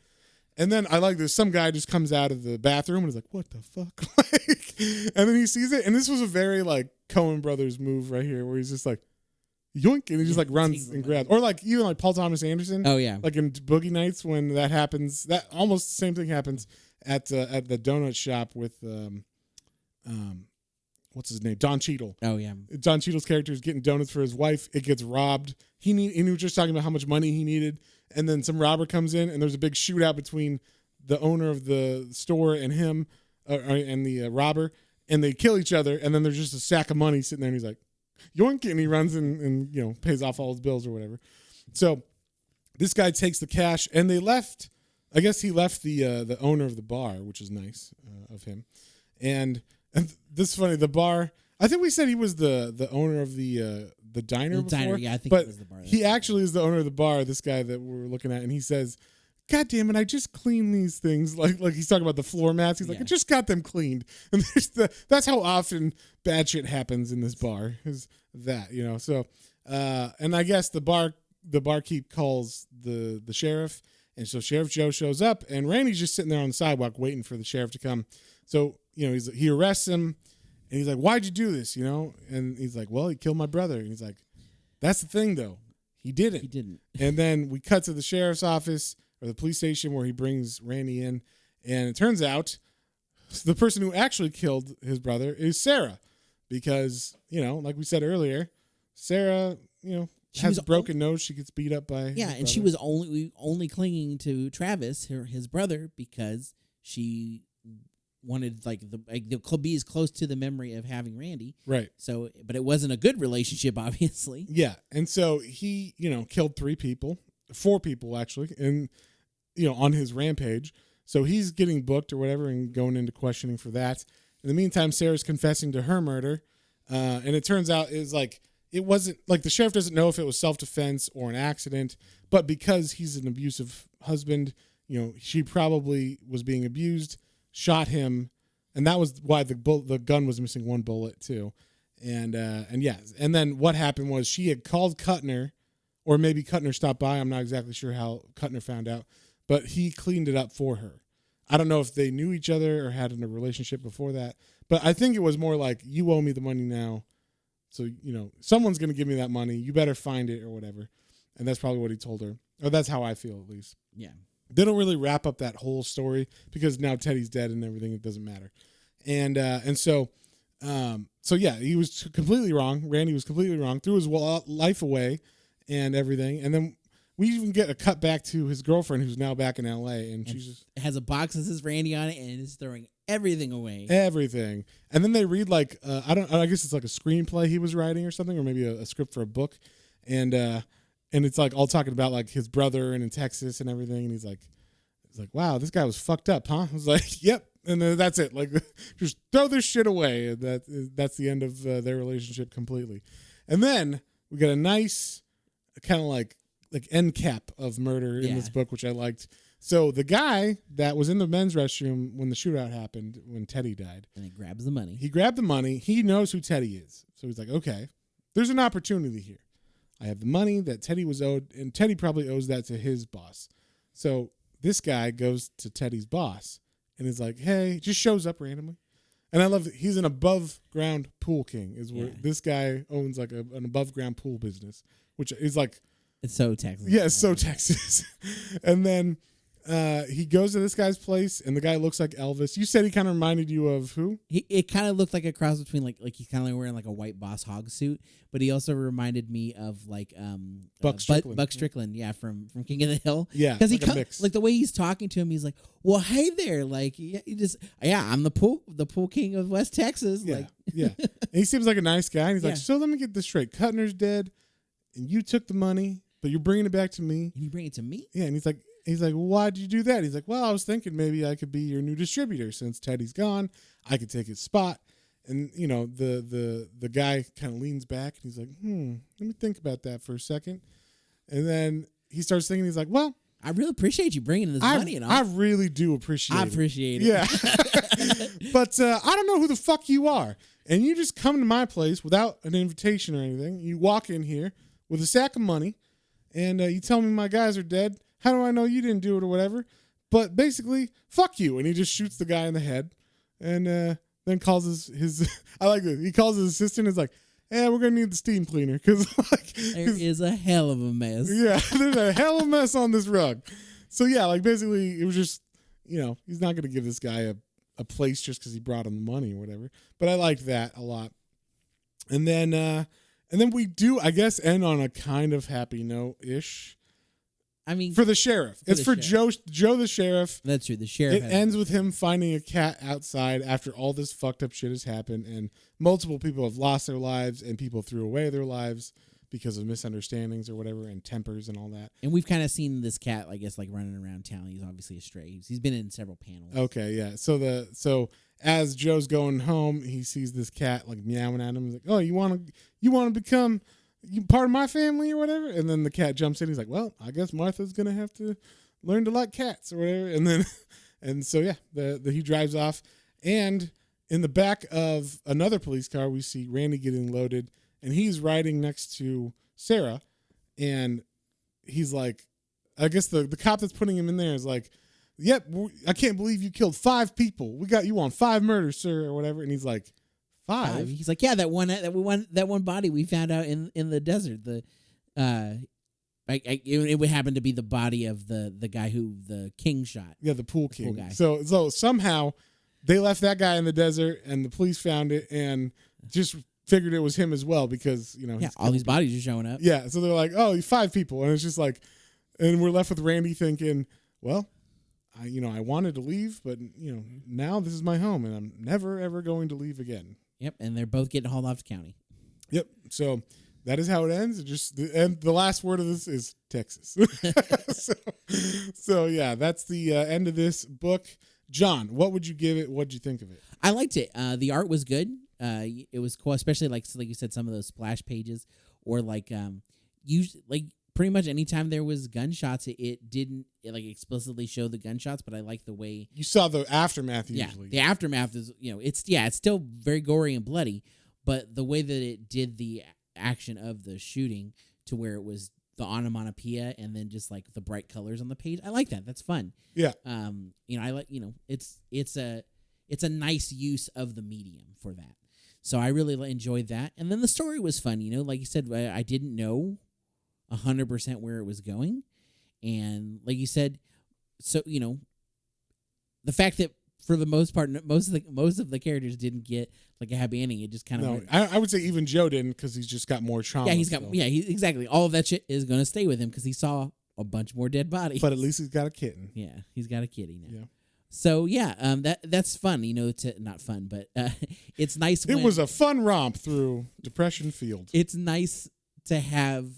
And then I like this. Some guy just comes out of the bathroom and is like, what the fuck? And then he sees it, and this was a very Coen Brothers move right here, where he's just like, yoink, and he just runs and grabs. Or even Paul Thomas Anderson. Oh yeah. Like in Boogie Nights when that happens, that almost the same thing happens at the donut shop with what's his name? Don Cheadle. Oh yeah. Don Cheadle's character is getting donuts for his wife. It gets robbed. He was just talking about how much money he needed, and then some robber comes in, and there's a big shootout between the owner of the store and him, and the robber, and they kill each other, and then there's just a sack of money sitting there, and he's like, yoink, and he runs and pays off all his bills or whatever. So this guy takes the cash, and they left. I guess he left the owner of the bar, which is nice of him. And this is funny. The bar. I think we said he was the owner of the diner before. Diner, yeah, I think but it was the bar. He actually is the owner of the bar. This guy that we're looking at, and he says, God damn it, I just cleaned these things. Like he's talking about the floor mats. He's like, I just got them cleaned. And that's how often bad shit happens in this bar, is that, So, and I guess the barkeep calls the sheriff. And so Sheriff Joe shows up, and Randy's just sitting there on the sidewalk waiting for the sheriff to come. So, he arrests him, and he's like, why'd you do this, And he's like, well, he killed my brother. And he's like, that's the thing, though. He didn't. He didn't. And then we cut to the sheriff's office, or the police station, where he brings Randy in, and it turns out the person who actually killed his brother is Sarah, because like we said earlier, Sarah has a broken nose. She gets beat up by and she was only clinging to Travis, his brother, because she wanted they'll be as close to the memory of having Randy. Right. So, but it wasn't a good relationship, obviously. Yeah. And so he, killed 4 people actually, and, on his rampage. So he's getting booked or whatever and going into questioning for that. In the meantime, Sarah's confessing to her murder. And it turns out it wasn't like the sheriff doesn't know if it was self-defense or an accident, but because he's an abusive husband, she probably was being abused, shot him, and that was why the gun was missing 1 bullet too. And then what happened was she had called Kuttner, or maybe Kuttner stopped by. I'm not exactly sure how Kuttner found out, but he cleaned it up for her. I don't know if they knew each other or had a relationship before that, but I think it was more like, you owe me the money now. So, someone's going to give me that money. You better find it or whatever. And that's probably what he told her. Or that's how I feel, at least. Yeah. They don't really wrap up that whole story because now Teddy's dead and everything. It doesn't matter. And so he was completely wrong. Randy was completely wrong. Threw his life away and everything. And then we even get a cut back to his girlfriend who's now back in L.A. And she just has a box that says Randy on it and is throwing everything away. Everything. And then they read I guess it's like a screenplay he was writing or something, or maybe a script for a book. And it's like all talking about like his brother and in Texas and everything. And he's like, wow, this guy was fucked up, huh? I was like, yep. And then that's it. Like, just throw this shit away. And that's the end of their relationship completely. And then we got a nice kind of like end cap of murder in this book, which I liked. So the guy that was in the men's restroom when the shootout happened, when Teddy died. And he grabs the money. He grabbed the money. He knows who Teddy is. So he's like, okay, there's an opportunity here. I have the money that Teddy was owed, and Teddy probably owes that to his boss. So this guy goes to Teddy's boss and is like, hey, just shows up randomly. And I love that he's an above ground pool king, is where this guy owns like an above ground pool business, which is like, it's so Texas. Yeah, it's so Texas. And then he goes to this guy's place, and the guy looks like Elvis. You said he kind of reminded you of who? It kind of looked like a cross between like he's kind of wearing like a white Boss Hog suit, but he also reminded me of like Buck Strickland. Buck Strickland, from King of the Hill. Yeah, because like like the way he's talking to him, he's like, "Well, hey there, like I'm the pool king of West Texas." Yeah, like, And he seems like a nice guy. And he's like, so let me get this straight: Kuttner's dead, and you took the money, but you're bringing it back to me. And you bring it to me? Yeah, and he's like, why'd you do that? He's like, well, I was thinking maybe I could be your new distributor since Teddy's gone. I could take his spot. And, the guy kind of leans back and he's like, let me think about that for a second. And then he starts thinking, he's like, well, I really appreciate you bringing this money and all. I really do appreciate it. I appreciate it. Yeah. But I don't know who the fuck you are. And you just come to my place without an invitation or anything. You walk in here with a sack of money and you tell me my guys are dead. How do I know you didn't do it or whatever? But basically, fuck you. And he just shoots the guy in the head and then calls his I like this. He calls his assistant and is like, we're going to need the steam cleaner. Because there is a hell of a mess. Yeah, there's a hell of a mess on this rug. So yeah, like basically it was just, he's not going to give this guy a place just because he brought him the money or whatever. But I liked that a lot. And then we do, I guess, end on a kind of happy note-ish. I mean, for the sheriff. It's for Joe the sheriff. That's true. The sheriff. It ends with him finding a cat outside after all this fucked up shit has happened, and multiple people have lost their lives, and people threw away their lives because of misunderstandings or whatever, and tempers and all that. And we've kind of seen this cat, I guess, like running around town. He's obviously a stray. He's been in several panels. Okay, yeah. So as Joe's going home, he sees this cat like meowing at him. He's like, "Oh, you want to become part of my family or whatever?" And then the cat jumps in. He's like, well, I guess Martha's going to have to learn to like cats or whatever. And then, he drives off. And in the back of another police car, we see Randy getting loaded, and he's riding next to Sarah. And he's like, I guess the cop that's putting him in there is like, yep, I can't believe you killed 5 people. We got you on 5 murders, sir, or whatever. And he's like, 5? He's like, yeah, that one body we found out in the desert. It would happen to be the body of the guy who the king shot. Yeah, the pool king. Pool guy. So somehow they left that guy in the desert, and the police found it and just figured it was him as well because all these bodies are showing up. Yeah, so they're like, oh, 5 people, and it's just like, and we're left with Randy thinking, well, I wanted to leave, but now this is my home, and I'm never ever going to leave again. Yep, and they're both getting hauled off to county. Yep. So that is how it ends. And the last word of this is Texas. so yeah, that's the end of this book. John, what would you give it? What did you think of it? I liked it. The art was good. It was cool, especially like you said, some of those splash pages, or usually pretty much anytime there was gunshots, it didn't explicitly show the gunshots, but I like the way you saw the aftermath. Usually, the aftermath is it's still very gory and bloody, but the way that it did the action of the shooting to where it was the onomatopoeia and then just like the bright colors on the page, I like that. That's fun. Yeah. I like it's a nice use of the medium for that. So I really enjoyed that. And then the story was fun. Like you said, I didn't know 100% where it was going, and like you said, so the fact that for the most part, most of the characters didn't get like a happy ending. It just kind of I would say even Joe didn't, because he's just got more trauma. Yeah, exactly. All of that shit is going to stay with him because he saw a bunch more dead bodies. But at least he's got a kitten. Yeah, he's got a kitty now. Yeah. So yeah, that's fun. Not fun, but it's nice. It was a fun romp through Depression Field. It's nice to have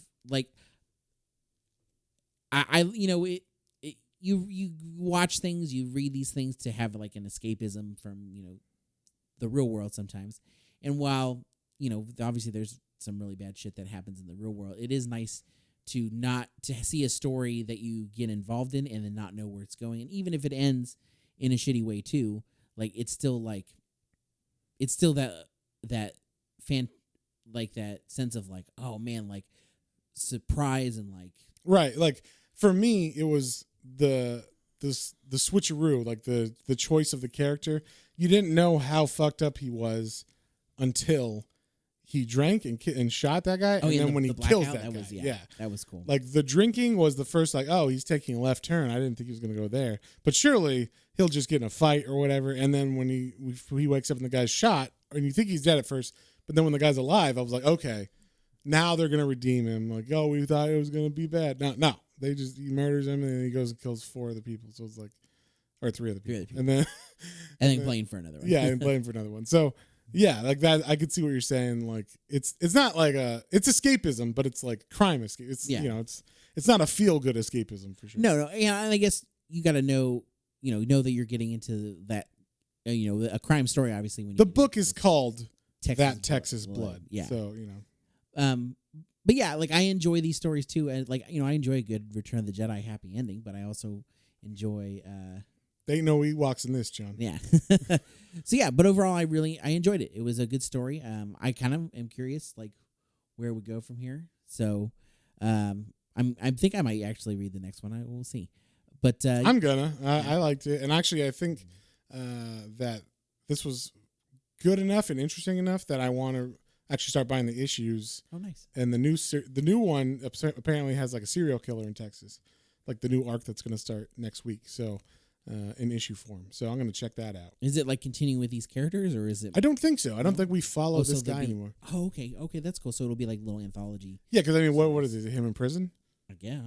you watch things, you read these things to have like an escapism from the real world sometimes. And while obviously there's some really bad shit that happens in the real world, it is nice to see a story that you get involved in and then not know where it's going. And even if it ends in a shitty way too, it's still that sense of oh man, surprise and right. For me, it was the switcheroo, the choice of the character. You didn't know how fucked up he was until he drank and shot that guy, and then when he kills that guy. That was cool. The drinking was the first, he's taking a left turn. I didn't think he was going to go there, but surely he'll just get in a fight or whatever. And then when he wakes up and the guy's shot, and you think he's dead at first, but then when the guy's alive, I was like, okay, now they're going to redeem him. We thought it was going to be bad. No, he murders him, and then he goes and kills 4 other people. So it's or 3 other people. And then playing for another one. Yeah, and playing for another one. So yeah, that I could see what you're saying. It's not it's escapism, but it's crime escape. It's it's not a feel good escapism for sure. No, yeah, and I guess you got to know that you're getting into that a crime story. Obviously, when the book is called Texas Blood. Yeah, so but yeah, I enjoy these stories too, and I enjoy a good Return of the Jedi happy ending, but I also enjoy. They ain't no Ewoks in this, John. Yeah. So yeah, but overall, I enjoyed it. It was a good story. I kind of am curious, where it would go from here. So, I think I might actually read the next one. We'll see. But I'm gonna. I liked it, and actually, I think that this was good enough and interesting enough that I want to actually start buying the issues. Oh, nice. And the new one apparently has a serial killer in Texas, the new arc that's going to start next week. So in issue form. So I'm going to check that out. Is it continuing with these characters, or is it? I don't think so. I don't think we follow this guy anymore. Oh, okay. Okay, that's cool. So it'll be little anthology. Yeah, because what is it? Him in prison? Yeah.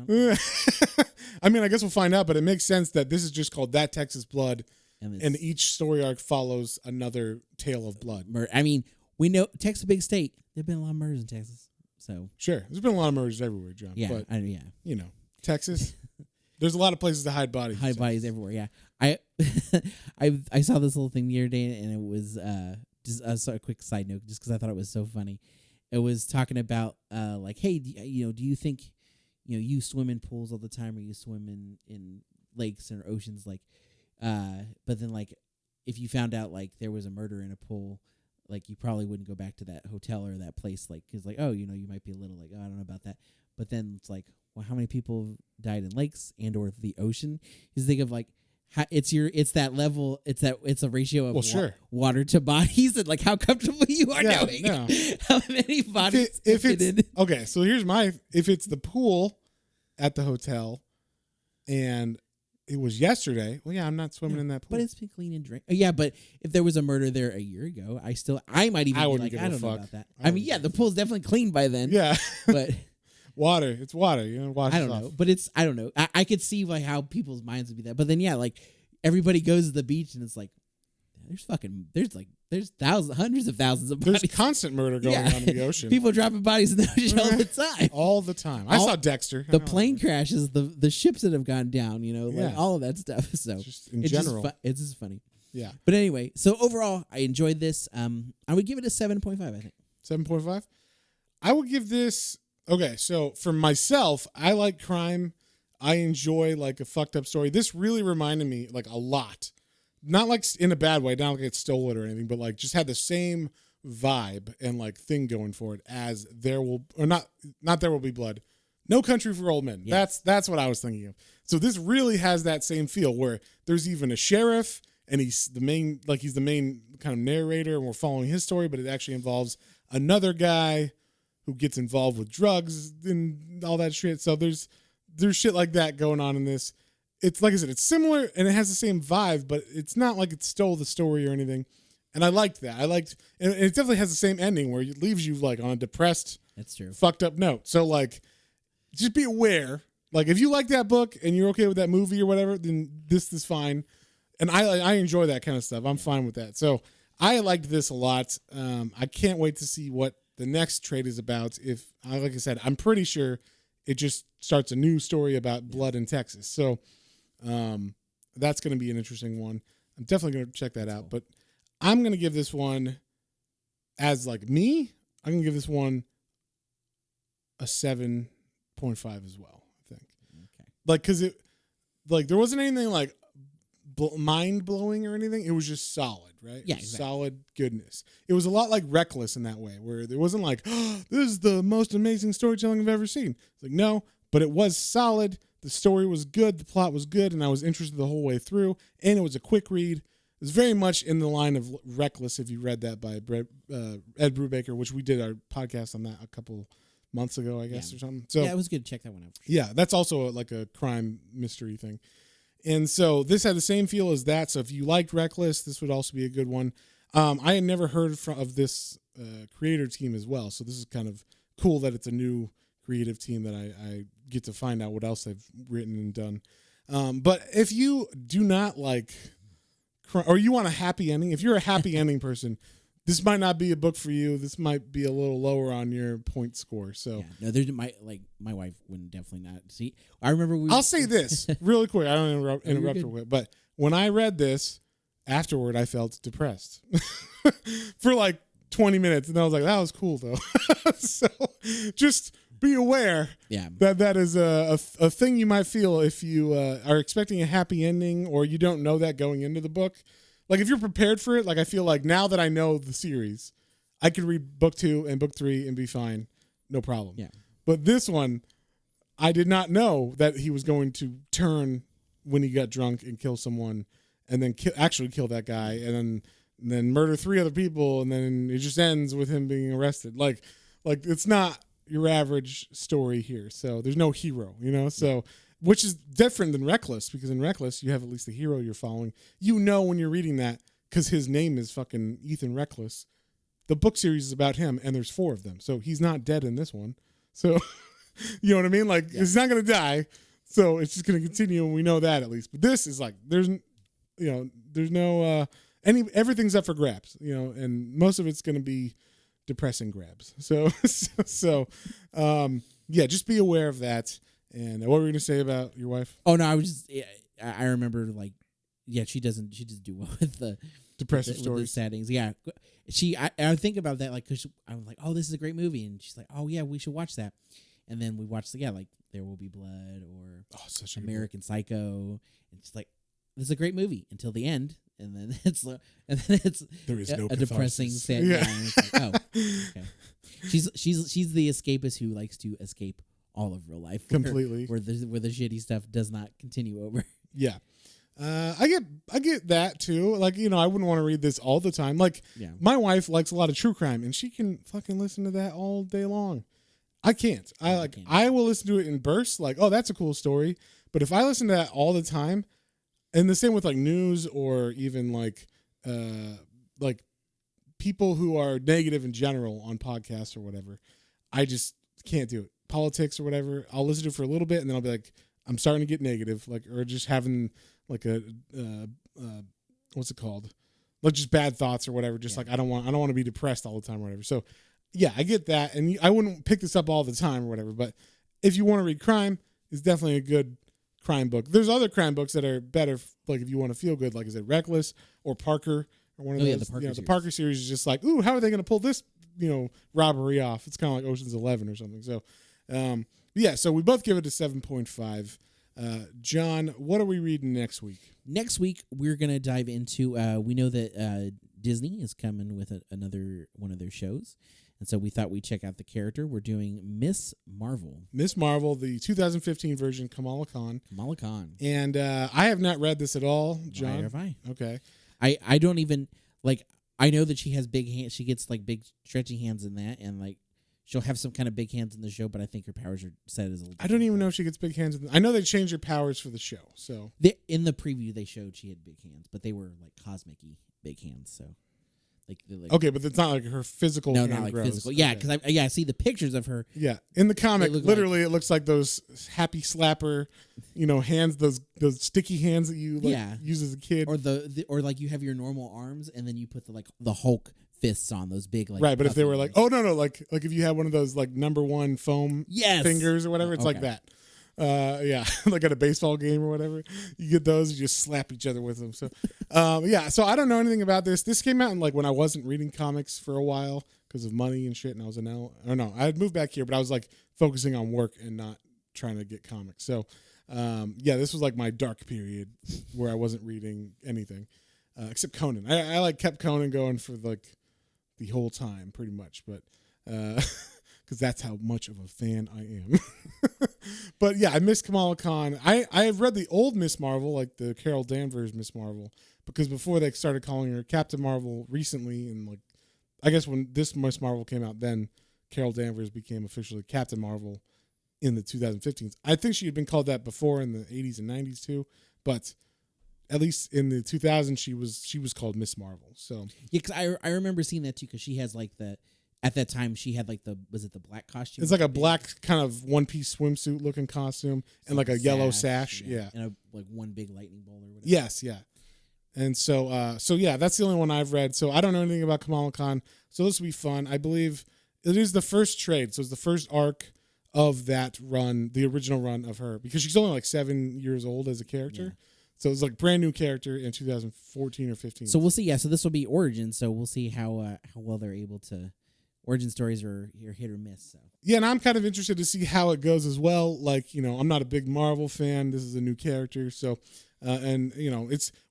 I guess we'll find out, but it makes sense that this is just called That Texas Blood, and each story arc follows another tale of blood. We know Texas, a big state. There've been a lot of murders in Texas. So sure, there's been a lot of murders everywhere, John. Yeah, but, Texas. There's a lot of places to hide bodies. Hide bodies everywhere. Yeah, I saw this little thing the other day, and it was just a quick side note, just because I thought it was so funny. It was talking about hey, do you think you swim in pools all the time, or you swim in lakes or oceans, but then if you found out there was a murder in a pool, you probably wouldn't go back to that hotel or that place, because you might be a little I don't know about that, but then it's well, how many people died in lakes and or the ocean? You think of it's that level, it's a ratio of water to bodies, and how comfortable you are knowing how many bodies okay, so here's if it's the pool at the hotel and it was yesterday, well, yeah, I'm not swimming in that pool. But it's been clean and drink. Yeah, but if there was a murder there a year ago, I might even be I don't know about that. The pool's definitely clean by then. Yeah. But water. It's water. You know, wash I it don't off. know, but I don't know. I could see like how people's minds would be that, but then like everybody goes to the beach and it's like there's thousands, hundreds of thousands of bodies. There's constant murder going on in the ocean. People dropping bodies in the ocean all the time. All the time. I saw Dexter. The plane crashes, the ships that have gone down, like all of that stuff. So just in general, it's just funny. Yeah. But anyway, so overall, I enjoyed this. I would give it a 7.5. I think 7.5. I would give this. Okay, so for myself, I like crime. I enjoy like a fucked up story. This really reminded me like a lot. Not like in a bad way, not like it stole it or anything, but like just had the same vibe and like thing going for it as There Will Be Blood. No Country for Old Men. Yes. That's what I was thinking of. So this really has that same feel where there's even a sheriff and he's the main kind of narrator and we're following his story, but it actually involves another guy who gets involved with drugs and all that shit. So there's shit like that going on in this. It's like I said, it's similar and it has the same vibe, but it's not like it stole the story or anything. And I liked that. And it definitely has the same ending where it leaves you like on a depressed, that's true, fucked up note. So like, just be aware. Like if you like that book and you're okay with that movie or whatever, then this is fine. And I enjoy that kind of stuff. I'm fine with that. So I liked this a lot. I can't wait to see what the next trade is about. If like I said, I'm pretty sure it just starts a new story about blood in Texas. So. That's going to be an interesting one. I'm definitely going to check that out, but I'm going to give this one as like me, I'm going to give this one a 7.5 as well, I think. Okay. Like, cause it, like there wasn't anything like mind blowing or anything. It was just solid, right? Yeah. Exactly. Solid goodness. It was a lot like Reckless in that way, where there wasn't like, oh, this is the most amazing storytelling I've ever seen. It's like, no, but it was solid. The story was good, the plot was good, and I was interested the whole way through, and it was a quick read. It was very much in the line of Reckless, if you read that by Ed Brubaker, which we did our podcast on that a couple months ago, I guess, or something. So yeah, it was good to check that one out. Yeah, that's also like a crime mystery thing. And so this had the same feel as that, so if you liked Reckless, this would also be a good one. I had never heard of this creator team as well, so this is kind of cool that it's a new creative team that I get to find out what else they've written and done. But if you do not like, or you want a happy ending, if you're a happy ending person, this might not be a book for you. This might be a little lower on your point score. So no, there's my wife wouldn't definitely not see. I remember I'll say this really quick. I don't interrupt real quick, but when I read this afterward, I felt depressed for like 20 minutes, and I was like, that was cool though. So just be aware that is a thing you might feel if you are expecting a happy ending or you don't know that going into the book. Like if you're prepared for it, like I feel like now that I know the series, I could read book 2 and book 3 and be fine. No problem. Yeah. But this one, I did not know that he was going to turn when he got drunk and kill someone and then actually kill that guy and then murder 3 other people. And then it just ends with him being arrested. Like it's not your average story here. So there's no hero, so, which is different than Reckless, because in Reckless you have at least a hero you're following. When you're reading that, because his name is fucking Ethan Reckless. The book series is about him, and there's 4 of them. So he's not dead in this one. So, you know what I mean? Like, he's not going to die. So it's just going to continue, and we know that at least. But this is like, there's no, everything's up for grabs, and most of it's going to be depressing grabs. So, just be aware of that. And what were you going to say about your wife? Oh, no, I remember she doesn't do well with the depressive stories, with the settings. Yeah. I think about that, like, cause I'm like, oh, this is a great movie. And she's like, oh yeah, we should watch that. And then we watched like There Will Be Blood or such American Psycho. And she's like, this is a great movie until the end. And then it's there is no a depressing sad. Yeah. And it's like, oh, okay. She's the escapist who likes to escape all of real life completely, where the shitty stuff does not continue over. Yeah. I get that too. Like, I wouldn't want to read this all the time. Like, my wife likes a lot of true crime, and she can fucking listen to that all day long. I can't. I will listen to it in bursts. Like, oh, that's a cool story. But if I listen to that all the time, and the same with like news or even like people who are negative in general on podcasts or whatever, I just can't do it. politics or whatever, I'll listen to it for a little bit and then I'll be like, I'm starting to get negative, like, or just having like a what's it called, like just bad thoughts or whatever. Just like I don't want to be depressed all the time or whatever. So yeah, I get that, and I wouldn't pick this up all the time or whatever. But if you want to read crime, it's definitely a good crime book. There's other crime books that are better, like if you want to feel good, like is it Reckless or Parker or one of those. The Parker series is just like, ooh, how are they going to pull this robbery off? It's kind of like Ocean's 11 or something. So yeah, so we both give it a 7.5. John, what are we reading next week? Next week, we're going to dive into, we know that Disney is coming with another one of their shows. And so we thought we'd check out the character. We're doing Miss Marvel. Miss Marvel, the 2015 version, Kamala Khan. Kamala Khan. And I have not read this at all, John. Neither have I. Okay. I don't even, like, I know that she has big hands. She gets, like, big stretchy hands in that. And, like, she'll have some kind of big hands in the show, but I think her powers are set as a little. I don't even know if she gets big hands. I know they changed her powers for the show. So in the preview, they showed she had big hands, but they were, like, cosmic-y big hands, so. Like, okay, but it's not like her physical. No, hand not like grows. physical. Yeah, because I see the pictures of her. Yeah, in the comic, literally, it looks like those happy slapper, hands, those sticky hands that you use as a kid, or like you have your normal arms and then you put the Hulk fists on those big right. But if they were like, oh no, like if you had one of those like number one foam fingers or whatever, it's like that. Yeah, like at a baseball game or whatever, you get those, you just slap each other with them. So, yeah, so I don't know anything about this. This came out in like when I wasn't reading comics for a while because of money and shit, and I was I had moved back here, but I was like focusing on work and not trying to get comics. So, yeah, this was like my dark period where I wasn't reading anything except Conan. I like kept Conan going for like the whole time, pretty much, but. Because that's how much of a fan I am. But yeah, I miss Kamala Khan. I have read the old Miss Marvel, like the Carol Danvers Miss Marvel, because before they started calling her Captain Marvel recently, and like I guess when this Miss Marvel came out, then Carol Danvers became officially Captain Marvel in the 2015s. I think she had been called that before in the 80s and 90s too, but at least in the 2000s she was called Miss Marvel. So yeah, because I remember seeing that too, because she has like the. At that time, she had like the black costume? It's like a black kind of one-piece swimsuit looking costume and like a yellow sash. Yeah. And like one big lightning bolt or whatever. Yes, yeah. And so yeah, that's the only one I've read. So I don't know anything about Kamala Khan. So this will be fun. I believe it is the first trade. So it's the first arc of that run, the original run of her, because she's only like 7 years old as a character. Yeah. So it's like brand new character in 2014 or 15. So we'll see. Yeah. So this will be origin. So we'll see how well they're able to. Origin stories are hit or miss. So yeah, and I'm kind of interested to see how it goes as well. Like, I'm not a big Marvel fan. This is a new character, so and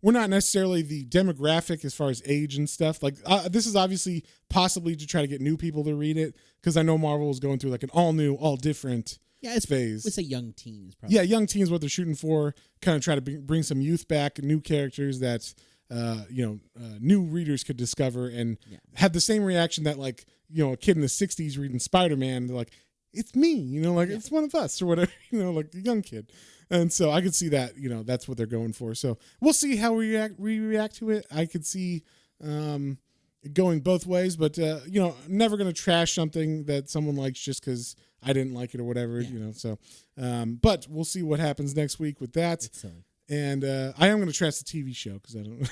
we're not necessarily the demographic as far as age and stuff. Like this is obviously possibly to try to get new people to read it, because I know Marvel is going through like an all new, all different phase. It's a young teen is probably. Yeah, young teens what they're shooting for. Kind of try to bring some youth back, new characters that new readers could discover and have the same reaction that like a kid in the 60s reading Spider-Man, they're like, it's me, it's one of us or whatever, like a young kid. And so I could see that, that's what they're going for. So we'll see how we react to it. I could see it going both ways, but I'm never going to trash something that someone likes just because I didn't like it or whatever, so but we'll see what happens next week with that. And I am going to trash the TV show because I don't.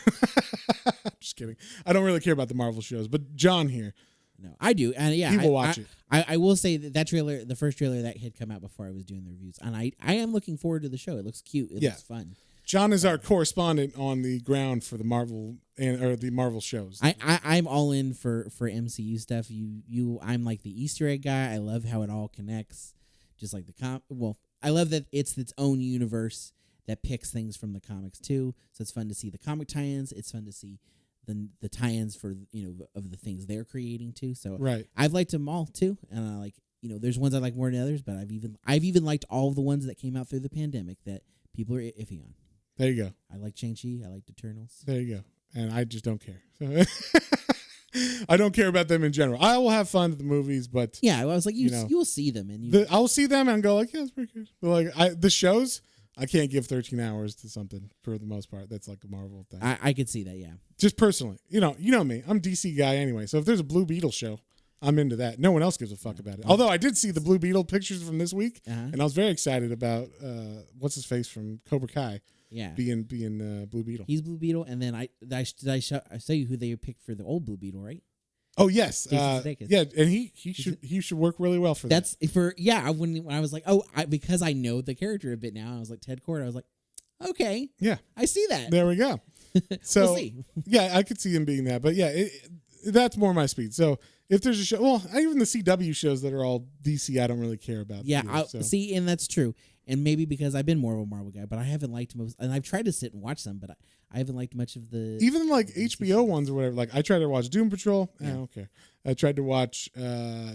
Just kidding. I don't really care about the Marvel shows, but John here. No, I do, and yeah, he will watch it. I will say that trailer, the first trailer that had come out before I was doing the reviews, and I am looking forward to the show. It looks cute. It looks fun. John is our correspondent on the ground for the Marvel or the Marvel shows. I'm all in for MCU stuff. I'm like the Easter egg guy. I love how it all connects. Just like I love that it's its own universe that picks things from the comics too. So it's fun to see the comic tie-ins. It's fun to see the tie-ins for of the things they're creating too. So I've liked them all too, and I like there's ones I like more than others, but I've even liked all of the ones that came out through the pandemic that people are iffy on. There you go. I like Shang-Chi. I like Eternals. There you go. And I just don't care. I don't care about them in general. I will have fun at the movies, but yeah, I was like, you'll see them, and I will see them and go like, yeah, it's pretty good. But like the shows. I can't give 13 hours to something for the most part. That's like a Marvel thing. I could see that, yeah. Just personally. You know me. I'm a DC guy anyway. So if there's a Blue Beetle show, I'm into that. No one else gives a fuck about it. Although I did see the Blue Beetle pictures from this week, and I was very excited about what's his face from Cobra Kai. Yeah, being Blue Beetle. He's Blue Beetle, and then I show you who they picked for the old Blue Beetle, right? Oh yes, yeah, and he should work really well for that. That's for When I was like, because I know the character a bit now, I was like Ted Cord. I was like, okay, yeah, I see that. There we go. So we'll see. Yeah, I could see him being that, but yeah, that's more my speed. So if there's a show, well, even the CW shows that are all DC, I don't really care about. Yeah, either, see, and that's true. And maybe because I've been more of a Marvel guy, but I haven't liked most, and I've tried to sit and watch some, but I haven't liked much of the even like HBO ones or whatever. Like I tried to watch Doom Patrol. Yeah. I don't care. I tried to watch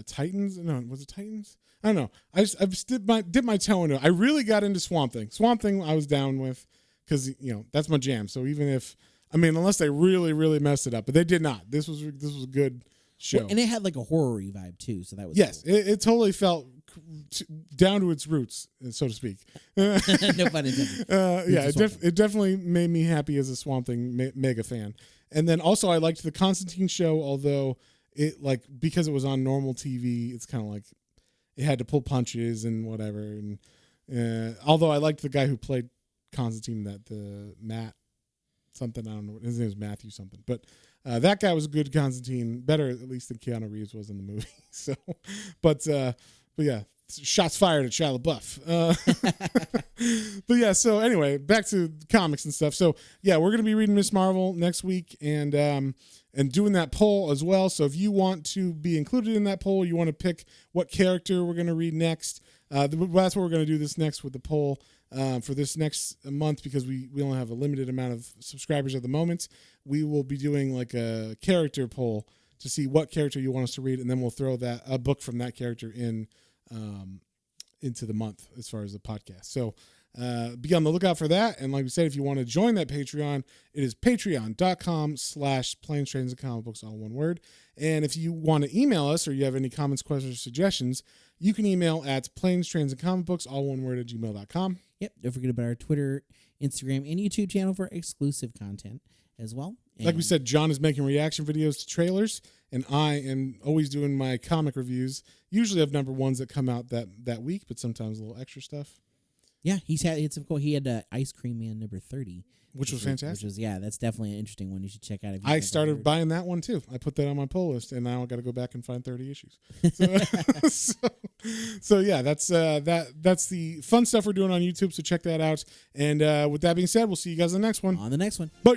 Titans. No, was it Titans? I don't know. I just dipped my toe into it. I really got into Swamp Thing. Swamp Thing I was down with because that's my jam. So even if unless they really really messed it up, but they did not. This was a good show, and it had like a horror-y vibe too. So that was yes, cool. It totally felt down to its roots, so to speak. No pun intended. Yeah, it definitely made me happy as a Swamp Thing mega fan. And then also I liked the Constantine show, although it because it was on normal TV, it's kind of like it had to pull punches and whatever. And although I liked the guy who played Constantine, the Matt something, I don't know, his name is Matthew something, but that guy was a good Constantine, better at least than Keanu Reeves was in the movie. So, but yeah, shots fired at Shia LaBeouf. But yeah, so anyway, back to comics and stuff. So yeah, we're gonna be reading Miss Marvel next week and doing that poll as well. So if you want to be included in that poll, you want to pick what character we're gonna read next. That's what we're gonna do this next with the poll for this next month because we only have a limited amount of subscribers at the moment. We will be doing like a character poll to see what character you want us to read, and then we'll throw a book from that character into the month as far as the podcast. So be on the lookout for that. And like we said, if you want to join that Patreon, it is patreon.com/Planes, Trains, and Comic Books, all one word. And if you want to email us or you have any comments, questions, or suggestions, you can email at Planes, Trains, and Comic Books, all one word, @gmail.com. Yep. Don't forget about our Twitter, Instagram, and YouTube channel for exclusive content as well. And like we said, John is making reaction videos to trailers, and I am always doing my comic reviews, usually of number ones that come out that week, but sometimes a little extra stuff. Yeah, he had Ice Cream Man number 30. Which was fantastic. That's definitely an interesting one you should check out. I started buying that one too. I put that on my pull list, and now I got to go back and find 30 issues. So yeah, that's the fun stuff we're doing on YouTube. So check that out. And with that being said, we'll see you guys on the next one. On the next one. Bye.